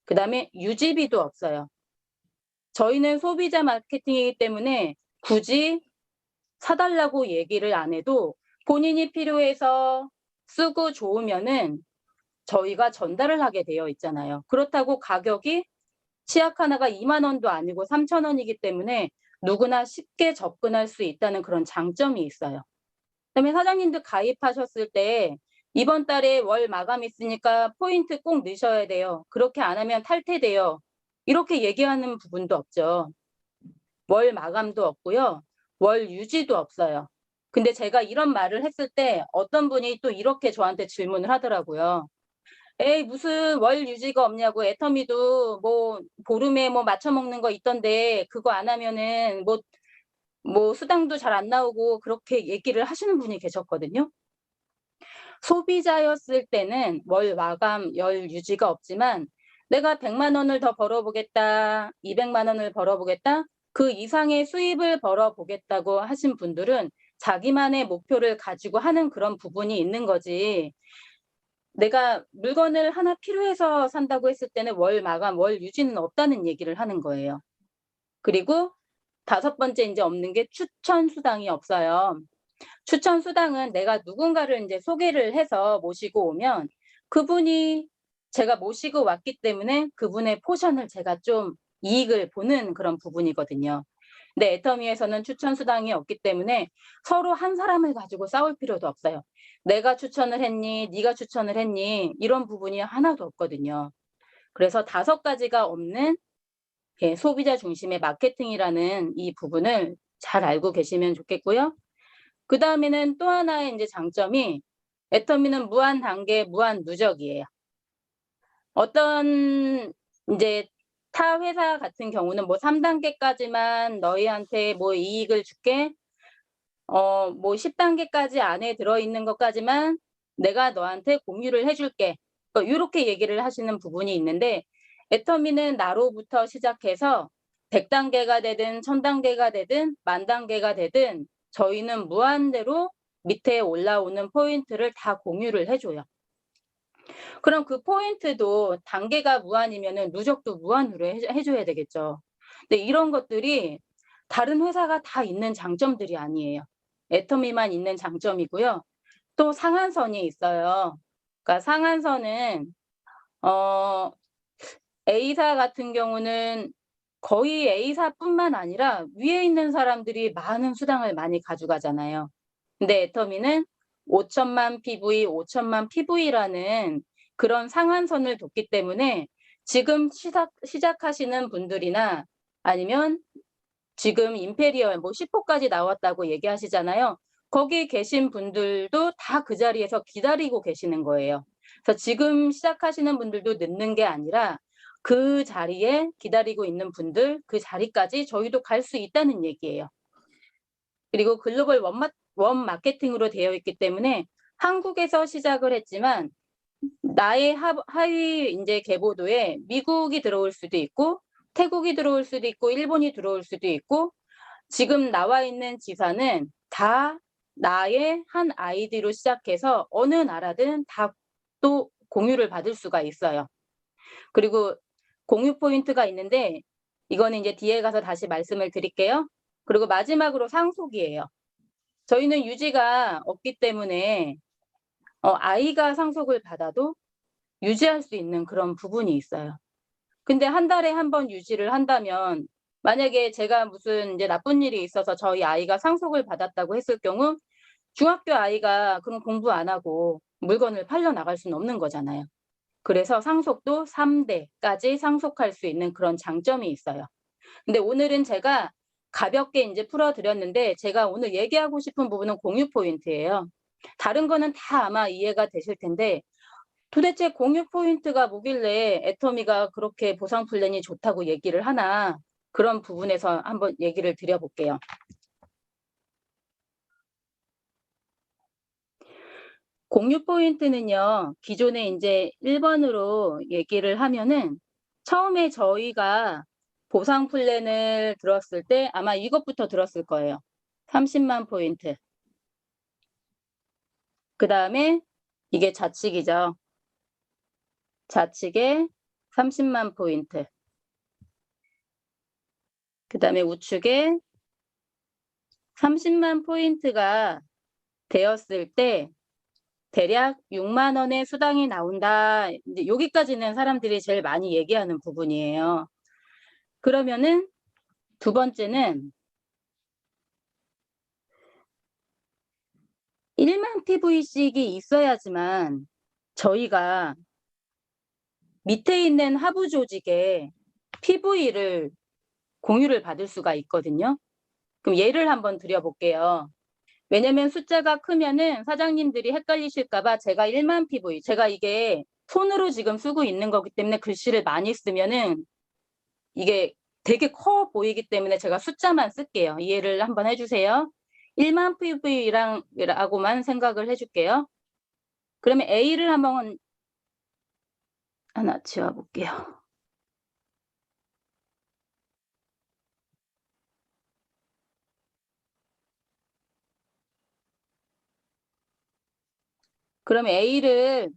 그다음에 유지비도 없어요. 저희는 소비자 마케팅이기 때문에 굳이 사달라고 얘기를 안 해도 본인이 필요해서 쓰고 좋으면은 저희가 전달을 하게 되어 있잖아요. 그렇다고 가격이 치약 하나가 2만 원도 아니고 3천 원이기 때문에 누구나 쉽게 접근할 수 있다는 그런 장점이 있어요. 그다음에 사장님도 가입하셨을 때 이번 달에 월 마감 있으니까 포인트 꼭 넣으셔야 돼요. 그렇게 안 하면 탈퇴돼요. 이렇게 얘기하는 부분도 없죠. 월 마감도 없고요. 월 유지도 없어요. 근데 제가 이런 말을 했을 때 어떤 분이 또 이렇게 저한테 질문을 하더라고요. 에이, 무슨 월 유지가 없냐고. 애터미도 뭐 보름에 뭐 맞춰 먹는 거 있던데 그거 안 하면은 뭐 수당도 잘 안 나오고 그렇게 얘기를 하시는 분이 계셨거든요. 소비자였을 때는 월 마감, 열 유지가 없지만 내가 100만 원을 더 벌어보겠다, 200만 원을 벌어보겠다, 그 이상의 수입을 벌어보겠다고 하신 분들은 자기만의 목표를 가지고 하는 그런 부분이 있는 거지. 내가 물건을 하나 필요해서 산다고 했을 때는 월 마감, 월 유지는 없다는 얘기를 하는 거예요. 그리고 5번째 이제 없는 게 추천 수당이 없어요. 추천 수당은 내가 누군가를 이제 소개를 해서 모시고 오면 그분이 제가 모시고 왔기 때문에 그분의 포션을 제가 좀 이익을 보는 그런 부분이거든요. 근데 애터미에서는 추천 수당이 없기 때문에 서로 한 사람을 가지고 싸울 필요도 없어요. 내가 추천을 했니? 네가 추천을 했니? 이런 부분이 하나도 없거든요. 그래서 5가지가 없는 소비자 중심의 마케팅이라는 이 부분을 잘 알고 계시면 좋겠고요. 그 다음에는 또 하나의 이제 장점이 애터미는 무한 단계, 무한 누적이에요. 어떤 이제 타 회사 같은 경우는 뭐 3단계까지만 너희한테 뭐 이익을 줄게, 뭐 10단계까지 안에 들어있는 것까지만 내가 너한테 공유를 해줄게. 이렇게 얘기를 하시는 부분이 있는데 애터미는 나로부터 시작해서 100단계가 되든 1000단계가 되든 10,000단계가 되든 저희는 무한대로 밑에 올라오는 포인트를 다 공유를 해줘요. 그럼 그 포인트도 단계가 무한이면은 누적도 무한으로 해줘야 되겠죠. 근데 이런 것들이 다른 회사가 다 있는 장점들이 아니에요. 애터미만 있는 장점이고요. 또 상한선이 있어요. 그러니까 상한선은 A사 같은 경우는 거의 A사뿐만 아니라 위에 있는 사람들이 많은 수당을 많이 가져가잖아요. 근데 애터미는 5천만 PV, 5천만 PV라는 그런 상한선을 뒀기 때문에 지금 시작하시는 분들이나 아니면 지금 임페리얼 뭐 10호까지 나왔다고 얘기하시잖아요. 거기 계신 분들도 다 그 자리에서 기다리고 계시는 거예요. 그래서 지금 시작하시는 분들도 늦는 게 아니라 그 자리에 기다리고 있는 분들, 그 자리까지 저희도 갈 수 있다는 얘기예요. 그리고 글로벌 원 마케팅으로 되어 있기 때문에 한국에서 시작을 했지만 나의 하위 이제 계보도에 미국이 들어올 수도 있고 태국이 들어올 수도 있고 일본이 들어올 수도 있고 지금 나와 있는 지사는 다 나의 한 아이디로 시작해서 어느 나라든 다 또 공유를 받을 수가 있어요. 그리고 공유 포인트가 있는데 이거는 이제 뒤에 가서 다시 말씀을 드릴게요. 그리고 마지막으로 상속이에요. 저희는 유지가 없기 때문에 아이가 상속을 받아도 유지할 수 있는 그런 부분이 있어요. 근데 한 달에 한 번 유지를 한다면 만약에 제가 무슨 이제 나쁜 일이 있어서 저희 아이가 상속을 받았다고 했을 경우 중학교 아이가 그럼 공부 안 하고 물건을 팔려 나갈 수는 없는 거잖아요. 그래서 상속도 3대까지 상속할 수 있는 그런 장점이 있어요. 근데 오늘은 제가 가볍게 이제 풀어드렸는데 제가 오늘 얘기하고 싶은 부분은 공유 포인트예요. 다른 거는 다 아마 이해가 되실 텐데 도대체 공유 포인트가 뭐길래 애터미가 그렇게 보상 플랜이 좋다고 얘기를 하나 그런 부분에서 한번 얘기를 드려볼게요. 공유 포인트는요, 기존에 이제 1번으로 얘기를 하면은 처음에 저희가 보상 플랜을 들었을 때 아마 이것부터 들었을 거예요. 30만 포인트. 그 다음에 이게 좌측이죠. 좌측에 30만 포인트. 그 다음에 우측에 30만 포인트가 되었을 때 대략 6만 원의 수당이 나온다. 이제 여기까지는 사람들이 제일 많이 얘기하는 부분이에요. 그러면은 두 번째는 1만 PV씩이 있어야지만 저희가 밑에 있는 하부 조직에 PV를 공유를 받을 수가 있거든요. 그럼 예를 한번 드려볼게요. 왜냐면 숫자가 크면은 사장님들이 헷갈리실까봐 제가 1만 PV, 제가 이게 손으로 지금 쓰고 있는 거기 때문에 글씨를 많이 쓰면은 이게 되게 커 보이기 때문에 제가 숫자만 쓸게요. 이해를 한번 해주세요. 1만 PV라고만 생각을 해줄게요. 그러면 A를 한번 하나 지워볼게요. 그러면 A를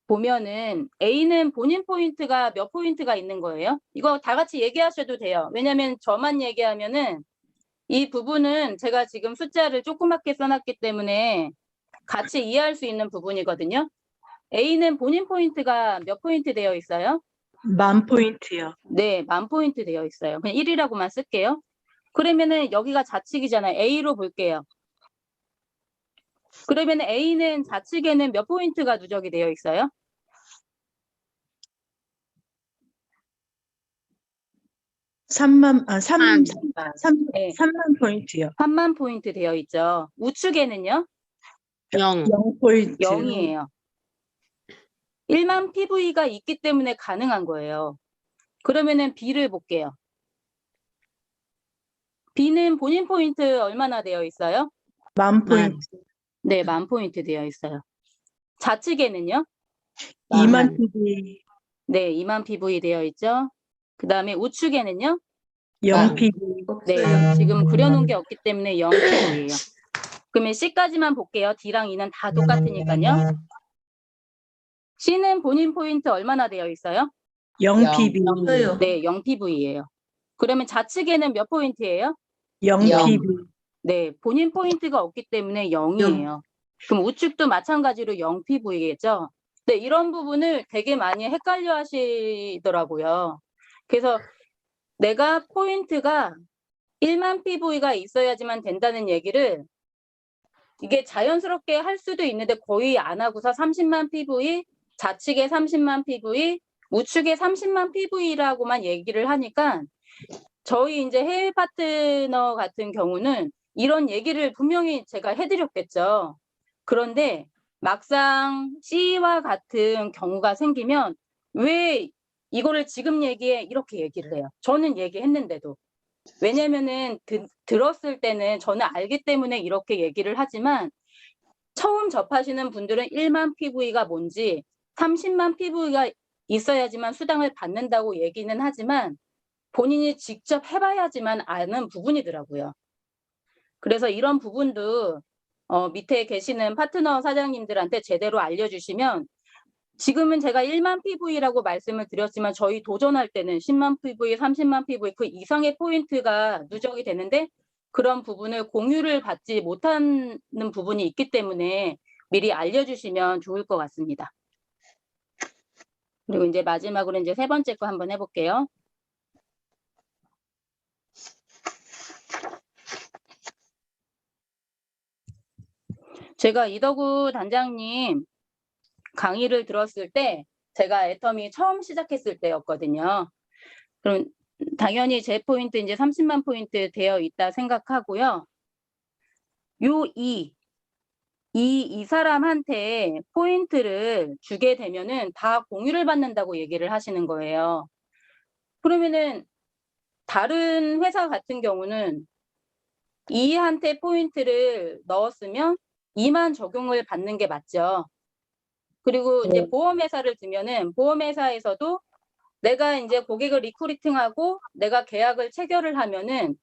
보면은 A는 본인 포인트가 몇 포인트가 있는 거예요? 이거 다 같이 얘기하셔도 돼요. 왜냐면 저만 얘기하면은 이 부분은 제가 지금 숫자를 조그맣게 써놨기 때문에 같이 이해할 수 있는 부분이거든요. A는 본인 포인트가 몇 포인트 되어 있어요? 10,000포인트요. 네, 10,000포인트 되어 있어요. 그냥 1이라고만 쓸게요. 그러면은 여기가 좌측이잖아요. A로 볼게요. 그러면 A는 좌측에는 몇 포인트가 누적이 되어 있어요? 3만 네. 3만 포인트요. 3만 포인트 되어 있죠. 우측에는요? 0. 0포인트. 0이에요. 1만 PV가 있기 때문에 가능한 거예요. 그러면은 B를 볼게요. B는 본인 포인트 얼마나 되어 있어요? 10,000 포인트. 네, 10,000 포인트 되어 있어요. 좌측에는요? 2만 PV. 네, 2만 PV 되어 있죠. 그 다음에 우측에는요? 0 PV. 네, 지금 그려놓은 게 없기 때문에 0 PV예요. 그러면 C까지만 볼게요. D랑 E는 다 똑같으니까요. C는 본인 포인트 얼마나 되어 있어요? 0 PV. 네, 0 PV예요. 그러면 좌측에는 몇 포인트예요? 0 PV. 네, 본인 포인트가 없기 때문에 0이에요. 그럼 우측도 마찬가지로 0 PV겠죠? 네, 이런 부분을 되게 많이 헷갈려 하시더라고요. 그래서 내가 포인트가 1만 PV가 있어야지만 된다는 얘기를 이게 자연스럽게 할 수도 있는데 거의 안 하고서 30만 PV, 좌측에 30만 PV, 우측에 30만 PV라고만 얘기를 하니까 저희 이제 해외 파트너 같은 경우는 이런 얘기를 분명히 제가 해드렸겠죠. 그런데 막상 C와 같은 경우가 생기면 왜 이거를 지금 얘기해 이렇게 얘기를 해요. 저는 얘기했는데도. 왜냐면은 들었을 때는 저는 알기 때문에 이렇게 얘기를 하지만 처음 접하시는 분들은 1만 PV가 뭔지 30만 PV가 있어야지만 수당을 받는다고 얘기는 하지만 본인이 직접 해봐야지만 아는 부분이더라고요. 그래서 이런 부분도 밑에 계시는 파트너 사장님들한테 제대로 알려주시면 지금은 제가 1만 PV라고 말씀을 드렸지만 저희 도전할 때는 10만 PV, 30만 PV 그 이상의 포인트가 누적이 되는데 그런 부분을 공유를 받지 못하는 부분이 있기 때문에 미리 알려주시면 좋을 것 같습니다. 그리고 이제 마지막으로 이제 세 번째 거 한번 해볼게요. 제가 이덕우 단장님 강의를 들었을 때 제가 애터미 처음 시작했을 때였거든요. 그럼 당연히 제 포인트 이제 30만 포인트 되어 있다 생각하고요. 이 사람한테 포인트를 주게 되면은 다 공유를 받는다고 얘기를 하시는 거예요. 그러면은 다른 회사 같은 경우는 이한테 포인트를 넣었으면 2만 적용을 받는 게 맞죠. 그리고 이제 보험회사를 두면은 보험회사에서도 내가 이제 고객을 리크루팅하고 내가 계약을 체결을 하면은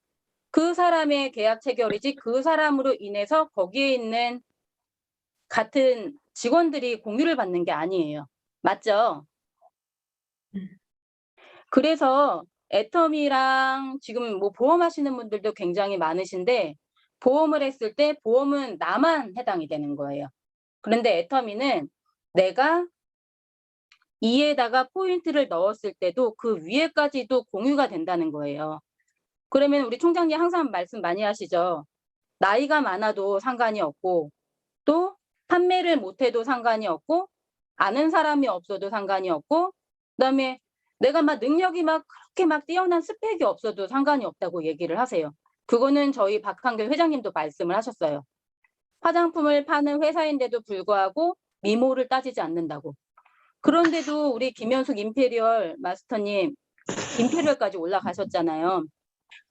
그 사람의 계약 체결이지 그 사람으로 인해서 거기에 있는 같은 직원들이 공유를 받는 게 아니에요. 맞죠? 그래서 애터미랑 지금 뭐 보험하시는 분들도 굉장히 많으신데 보험을 했을 때 보험은 나만 해당이 되는 거예요. 그런데 애터미는 내가 이에다가 포인트를 넣었을 때도 그 위에까지도 공유가 된다는 거예요. 그러면 우리 총장님 항상 말씀 많이 하시죠. 나이가 많아도 상관이 없고 또 판매를 못해도 상관이 없고 아는 사람이 없어도 상관이 없고 그다음에 내가 막 능력이 막 그렇게 막 뛰어난 스펙이 없어도 상관이 없다고 얘기를 하세요. 그거는 저희 박한결 회장님도 말씀을 하셨어요. 화장품을 파는 회사인데도 불구하고 미모를 따지지 않는다고. 그런데도 우리 김현숙 임페리얼 마스터님 임페리얼까지 올라가셨잖아요.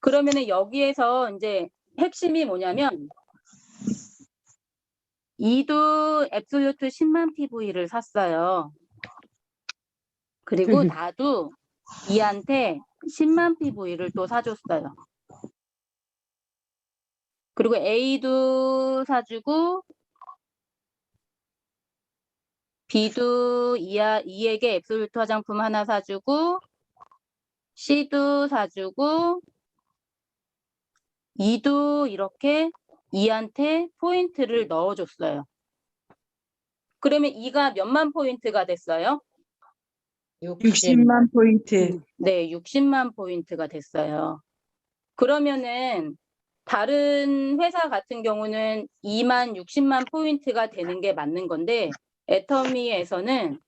그러면은 여기에서 이제 핵심이 뭐냐면 이도 앱솔루트 10만 PV를 샀어요. 그리고 나도 이한테 10만 PV를 또 사줬어요. 그리고 A도 사주고 B도 이에게 앱솔루트 화장품 하나 사주고 C도 사주고 E도 이렇게 E한테 포인트를 넣어줬어요. 그러면 E가 몇만 포인트가 됐어요? 60만 포인트. 네, 60만 포인트가 됐어요. 그러면은 다른 회사 같은 경우는 2만 60만 포인트가 되는 게 맞는 건데 애터미에서는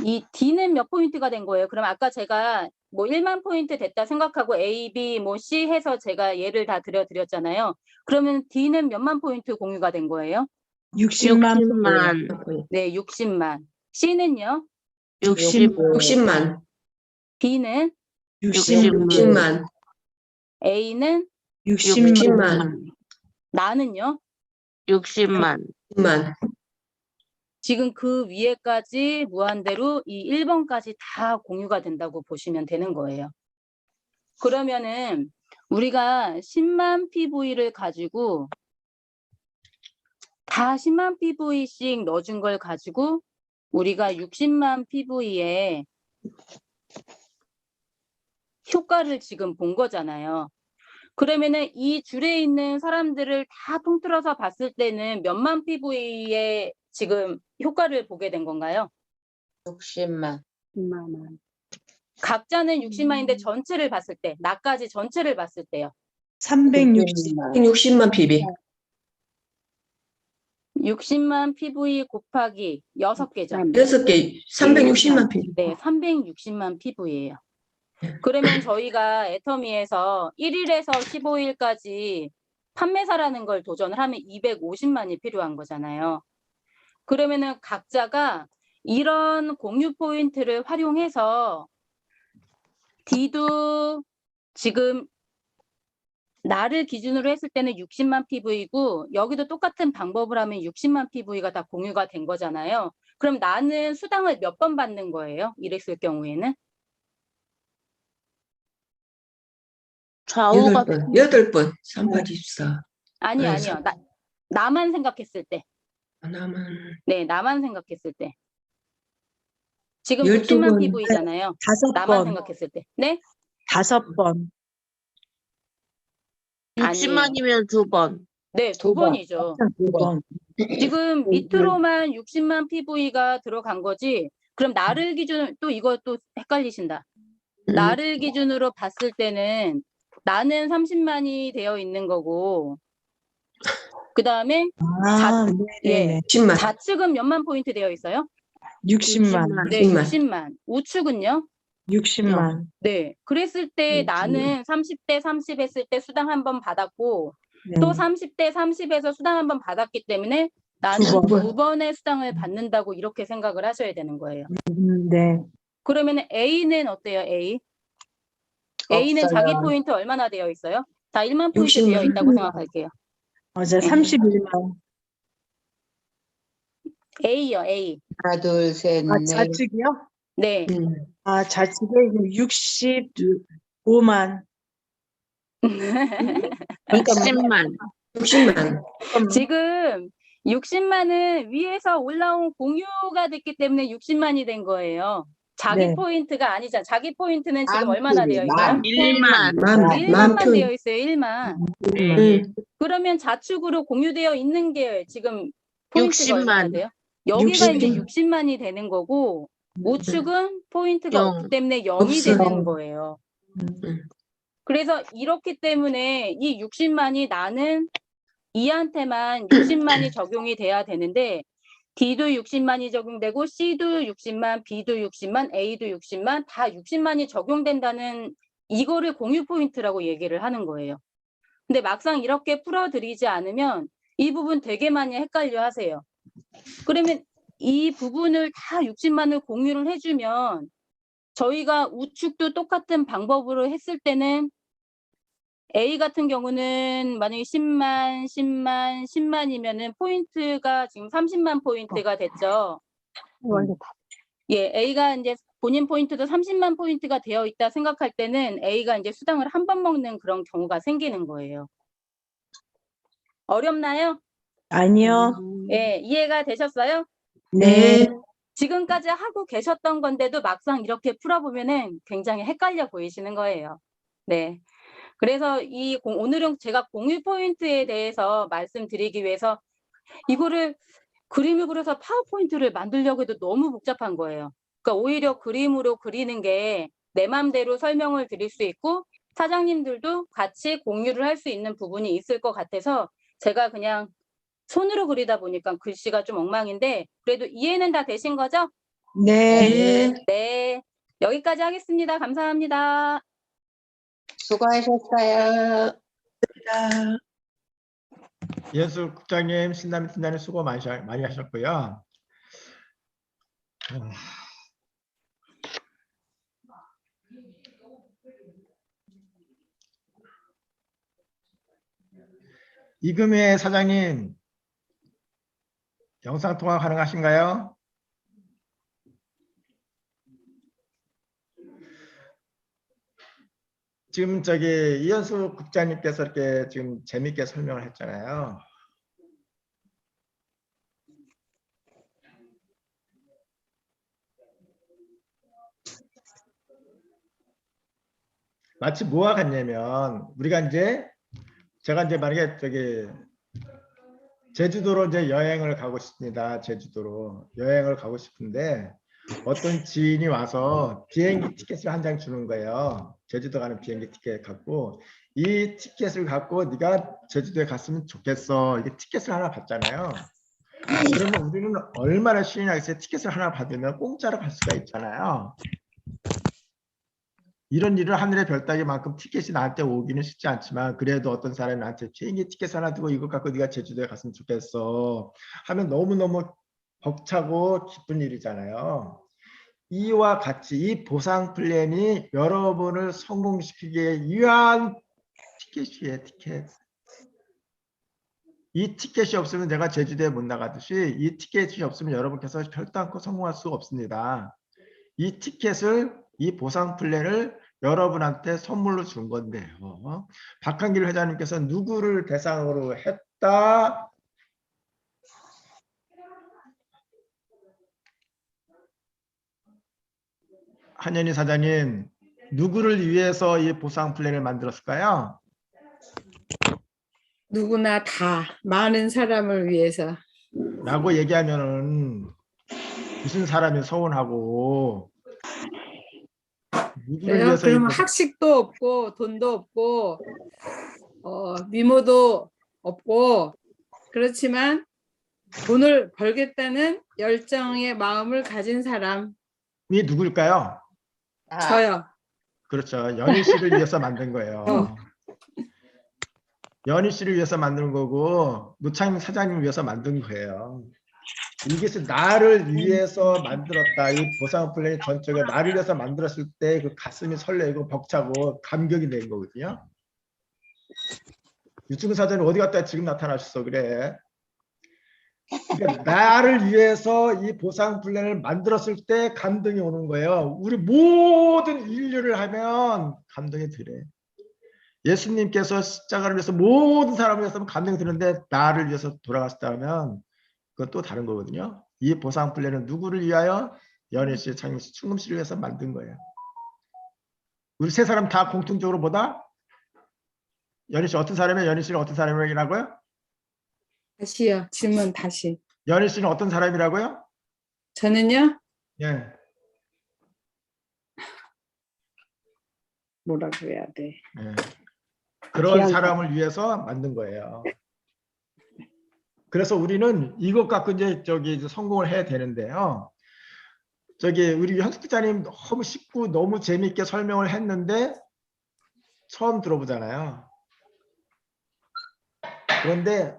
이 D는 몇 포인트가 된 거예요? 그럼 아까 제가 뭐 1만 포인트 됐다 생각하고 A, B, 뭐 C 해서 제가 예를 다 드렸잖아요. 그러면 D는 몇만 포인트 공유가 된 거예요? 60만. 네, 60만. C는요? 60만. B는 60만. A는 60만. 나는요? 60만. 지금 그 위에까지 무한대로 이 1번까지 다 공유가 된다고 보시면 되는 거예요. 그러면은 우리가 10만 PV를 가지고 다 10만 PV씩 넣어준 걸 가지고 우리가 60만 PV에 효과를 지금 본 거잖아요. 그러면은 이 줄에 있는 사람들을 다 통틀어서 봤을 때는 몇만 PV에 지금 효과를 보게 된 건가요? 60만 원. 각자는 60만인데 전체를 봤을 때, 나까지 전체를 봤을 때요. 360만 PB. 60만 PV 곱하기 6개죠. 6개, 360만 PB. 네, 360만 PV예요. 그러면 저희가 애터미에서 1일에서 15일까지 판매사라는 걸 도전을 하면 250만이 필요한 거잖아요. 그러면은 각자가 이런 공유 포인트를 활용해서 D도 지금 나를 기준으로 했을 때는 60만 PV고 여기도 똑같은 방법을 하면 60만 PV가 다 공유가 된 거잖아요. 그럼 나는 수당을 몇 번 받는 거예요? 이랬을 경우에는? 좌우가 8번. 384. 아니요. 나만 생각했을 때. 나만. 네, 나만 생각했을 때. 지금 12 60만 번. PV잖아요. 5번. 나만 생각했을 때. 네? 5번. 60만이면 2번. 네, 2번이죠. 2번. 지금 밑으로만 60만 PV가 들어간 거지. 그럼 나를 기준으로 또 이거 또 헷갈리신다. 나를 기준으로 봤을 때는 나는 30만이 되어 있는 거고 그다음에 네네. 10만. 좌측은 몇만 포인트 되어 있어요? 60만. 네, 60만. 우측은요? 60만. 네. 그랬을 때 60만. 나는 30대 30 했을 때 수당 한 번 받았고 네. 또 30대 30에서 수당 한 번 받았기 때문에 나는 두 번. 2번의 수당을 받는다고 이렇게 생각을 하셔야 되는 거예요. 네. 그러면 A는 어때요? A는 자기 포인트 얼마나 되어 있어요? 다 1만 포인트 60만. 되어 있다고 생각할게요. 어제 31만. A요, A. 하나, 둘, 셋, 넷. 좌측이요? 네. 좌측에 65만. 60만. 60만. 지금 60만은 위에서 올라온 공유가 됐기 때문에 60만이 된 거예요. 자기 네. 포인트가 아니잖아. 자기 포인트는 지금 얼마나 되어 있어요? 1만. 1만만 되어 있어요. 1만. 네. 그러면 좌측으로 공유되어 있는 게 지금 포인트가 60만. 얼마나 돼요? 여기가 60만. 이제 60만이 되는 거고 우측은 포인트가 영. 없기 때문에 0이 없어. 되는 거예요. 그래서 이렇기 때문에 이 60만이 나는 E한테만 60만이 적용이 돼야 되는데 D도 60만이 적용되고 C도 60만, B도 60만, A도 60만 다 60만이 적용된다는 이거를 공유 포인트라고 얘기를 하는 거예요. 근데 막상 이렇게 풀어드리지 않으면 이 부분 되게 많이 헷갈려 하세요. 그러면 이 부분을 다 60만을 공유를 해주면 저희가 우측도 똑같은 방법으로 했을 때는 A 같은 경우는 만약에 10만, 10만, 10만이면은 포인트가 지금 30만 포인트가 됐죠. 예, A가 이제 본인 포인트도 30만 포인트가 되어 있다 생각할 때는 A가 이제 수당을 한 번 먹는 그런 경우가 생기는 거예요. 어렵나요? 아니요. 예, 이해가 되셨어요? 네. 지금까지 하고 계셨던 건데도 막상 이렇게 풀어보면은 굉장히 헷갈려 보이시는 거예요. 네. 그래서 오늘은 제가 공유 포인트에 대해서 말씀드리기 위해서 이거를 그림을 그려서 파워포인트를 만들려고 해도 너무 복잡한 거예요. 그러니까 오히려 그림으로 그리는 게 내 맘대로 설명을 드릴 수 있고 사장님들도 같이 공유를 할 수 있는 부분이 있을 것 같아서 제가 그냥 손으로 그리다 보니까 글씨가 좀 엉망인데 그래도 이해는 다 되신 거죠? 네. 네. 여기까지 하겠습니다. 감사합니다. 수고하셨어요. 이현수 국장님, 신남희 팀장님 수고 많이 하셨고요. 이금혜 사장님, 영상통화 가능하신가요? 지금 이현수 국장님께서 이렇게 지금 재밌게 설명을 했잖아요. 마치 뭐와 같냐면 우리가 제가 만약에 제주도로 여행을 가고 싶습니다. 제주도로 여행을 가고 싶은데 어떤 지인이 와서 비행기 티켓을 한 장 주는 거예요. 제주도 가는 비행기 티켓 갖고 이 티켓을 갖고 네가 제주도에 갔으면 좋겠어. 이게 티켓을 하나 받잖아요. 그러면 우리는 얼마나 신이 나겠어요. 티켓을 하나 받으면 공짜로 갈 수가 있잖아요. 이런 일을 하늘의 별 따기만큼 티켓이 나한테 오기는 쉽지 않지만 그래도 어떤 사람이 나한테 비행기 티켓 하나 두고 이거 갖고 네가 제주도에 갔으면 좋겠어 하면 너무너무 벅차고 기쁜 일이잖아요. 이와 같이 이 보상 플랜이 여러분을 성공시키기 위한 티켓이에요. 티켓. 이 티켓이 없으면 내가 제주도에 못 나가듯이 이 티켓이 없으면 여러분께서 결단코 성공할 수 없습니다. 이 티켓을 이 보상 플랜을 여러분한테 선물로 준 건데요. 박한길 회장님께서 누구를 대상으로 했다? 한현희 사장님, 누구를 위해서 이 보상 플랜을 만들었을까요? 누구나 다 많은 사람을 위해서. 라고 얘기하면은 무슨 사람이 서운하고 누구를 그래요? 위해서 그러면 학식도 없고 돈도 없고 미모도 없고 그렇지만 돈을 벌겠다는 열정의 마음을 가진 사람이 누굴까요? 저요. 그렇죠. 연희 씨를 위해서 만든 거예요. 연희 씨를 위해서 만든 거고 노창임 사장님을 위해서 만든 거예요. 이것이 나를 위해서 만들었다. 이 보상 플랜이 전체가 나를 위해서 만들었을 때 그 가슴이 설레고 벅차고 감격이 된 거거든요. 유충근 사장님 어디 갔다 지금 나타나셨어 그래. 그러니까 나를 위해서 이 보상 플랜을 만들었을 때 감동이 오는 거예요. 우리 모든 인류를 하면 감동이 드래. 예수님께서 십자가를 위해서 모든 사람을 위해서 감동이 드는데 나를 위해서 돌아가셨다면 그건 또 다른 거거든요. 이 보상 플랜은 누구를 위하여? 연희 씨, 창임 씨, 충금 씨를 위해서 만든 거예요. 우리 세 사람 다 공통적으로 뭐다? 연희 씨 어떤 사람이에요? 연희 씨는 어떤 사람이라고요? 다시요. 질문 다시. 연희 씨는 어떤 사람이라고요? 저는요? 예. 뭐라고 해야 돼? 예. 그런 사람을 위해서 만든 거예요. 그래서 우리는 이것 갖고 이제 성공을 해야 되는데요. 우리 현숙 기자님 너무 쉽고 너무 재미있게 설명을 했는데 처음 들어보잖아요. 그런데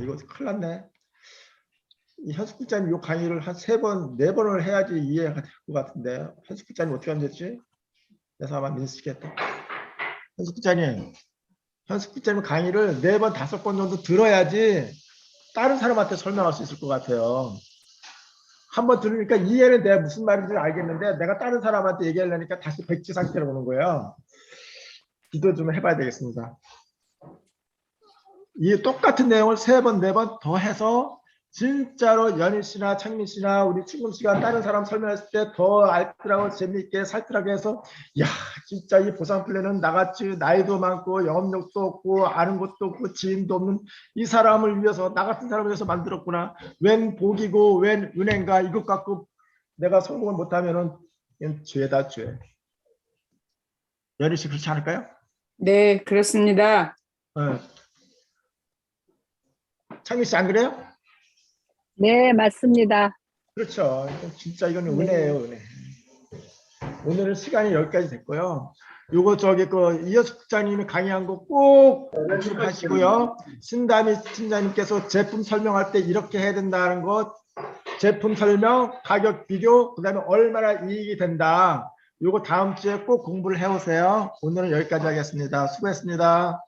이거 큰일 났네. 이 현숙 기자님 이 강의를 한 3번, 4번을 해야지 이해가 될 것 같은데 현숙 기자님 어떻게 하면 되지? 그래서 아마 민수시겠다. 현숙 기자님 강의를 4번, 5번 정도 들어야지 다른 사람한테 설명할 수 있을 것 같아요. 한번 들으니까 이해는 내가 무슨 말인지 알겠는데 내가 다른 사람한테 얘기하려니까 다시 백지 상태로 오는 거예요. 기도 좀 해봐야 되겠습니다. 이 똑같은 내용을 3번, 4번 더 해서 진짜로 연희 씨나 창민 씨나 우리 충금 씨가 다른 사람 설명했을 때 더 알뜰하고 재미있게 살뜰하게 해서 야 진짜 이 보상 플랜은 나같이 나이도 많고 영업력도 없고 아는 것도 없고 지인도 없는 이 사람을 위해서 나 같은 사람을 위해서 만들었구나. 웬 복이고 웬 은행가 이것 갖고 내가 성공을 못하면은 죄다 죄. 연희 씨 그렇지 않을까요? 네, 그렇습니다. 창민 씨 안 그래요? 네, 맞습니다. 그렇죠. 진짜 이건 은혜예요, 은혜. 오늘은 시간이 여기까지 됐고요. 요거 이여숙 국장님이 강의한 거 꼭 하시고요. 신다미 팀장님께서 제품 설명할 때 이렇게 해야 된다는 것, 제품 설명, 가격 비교, 그다음에 얼마나 이익이 된다. 요거 다음 주에 꼭 공부를 해오세요. 오늘은 여기까지 하겠습니다. 수고했습니다.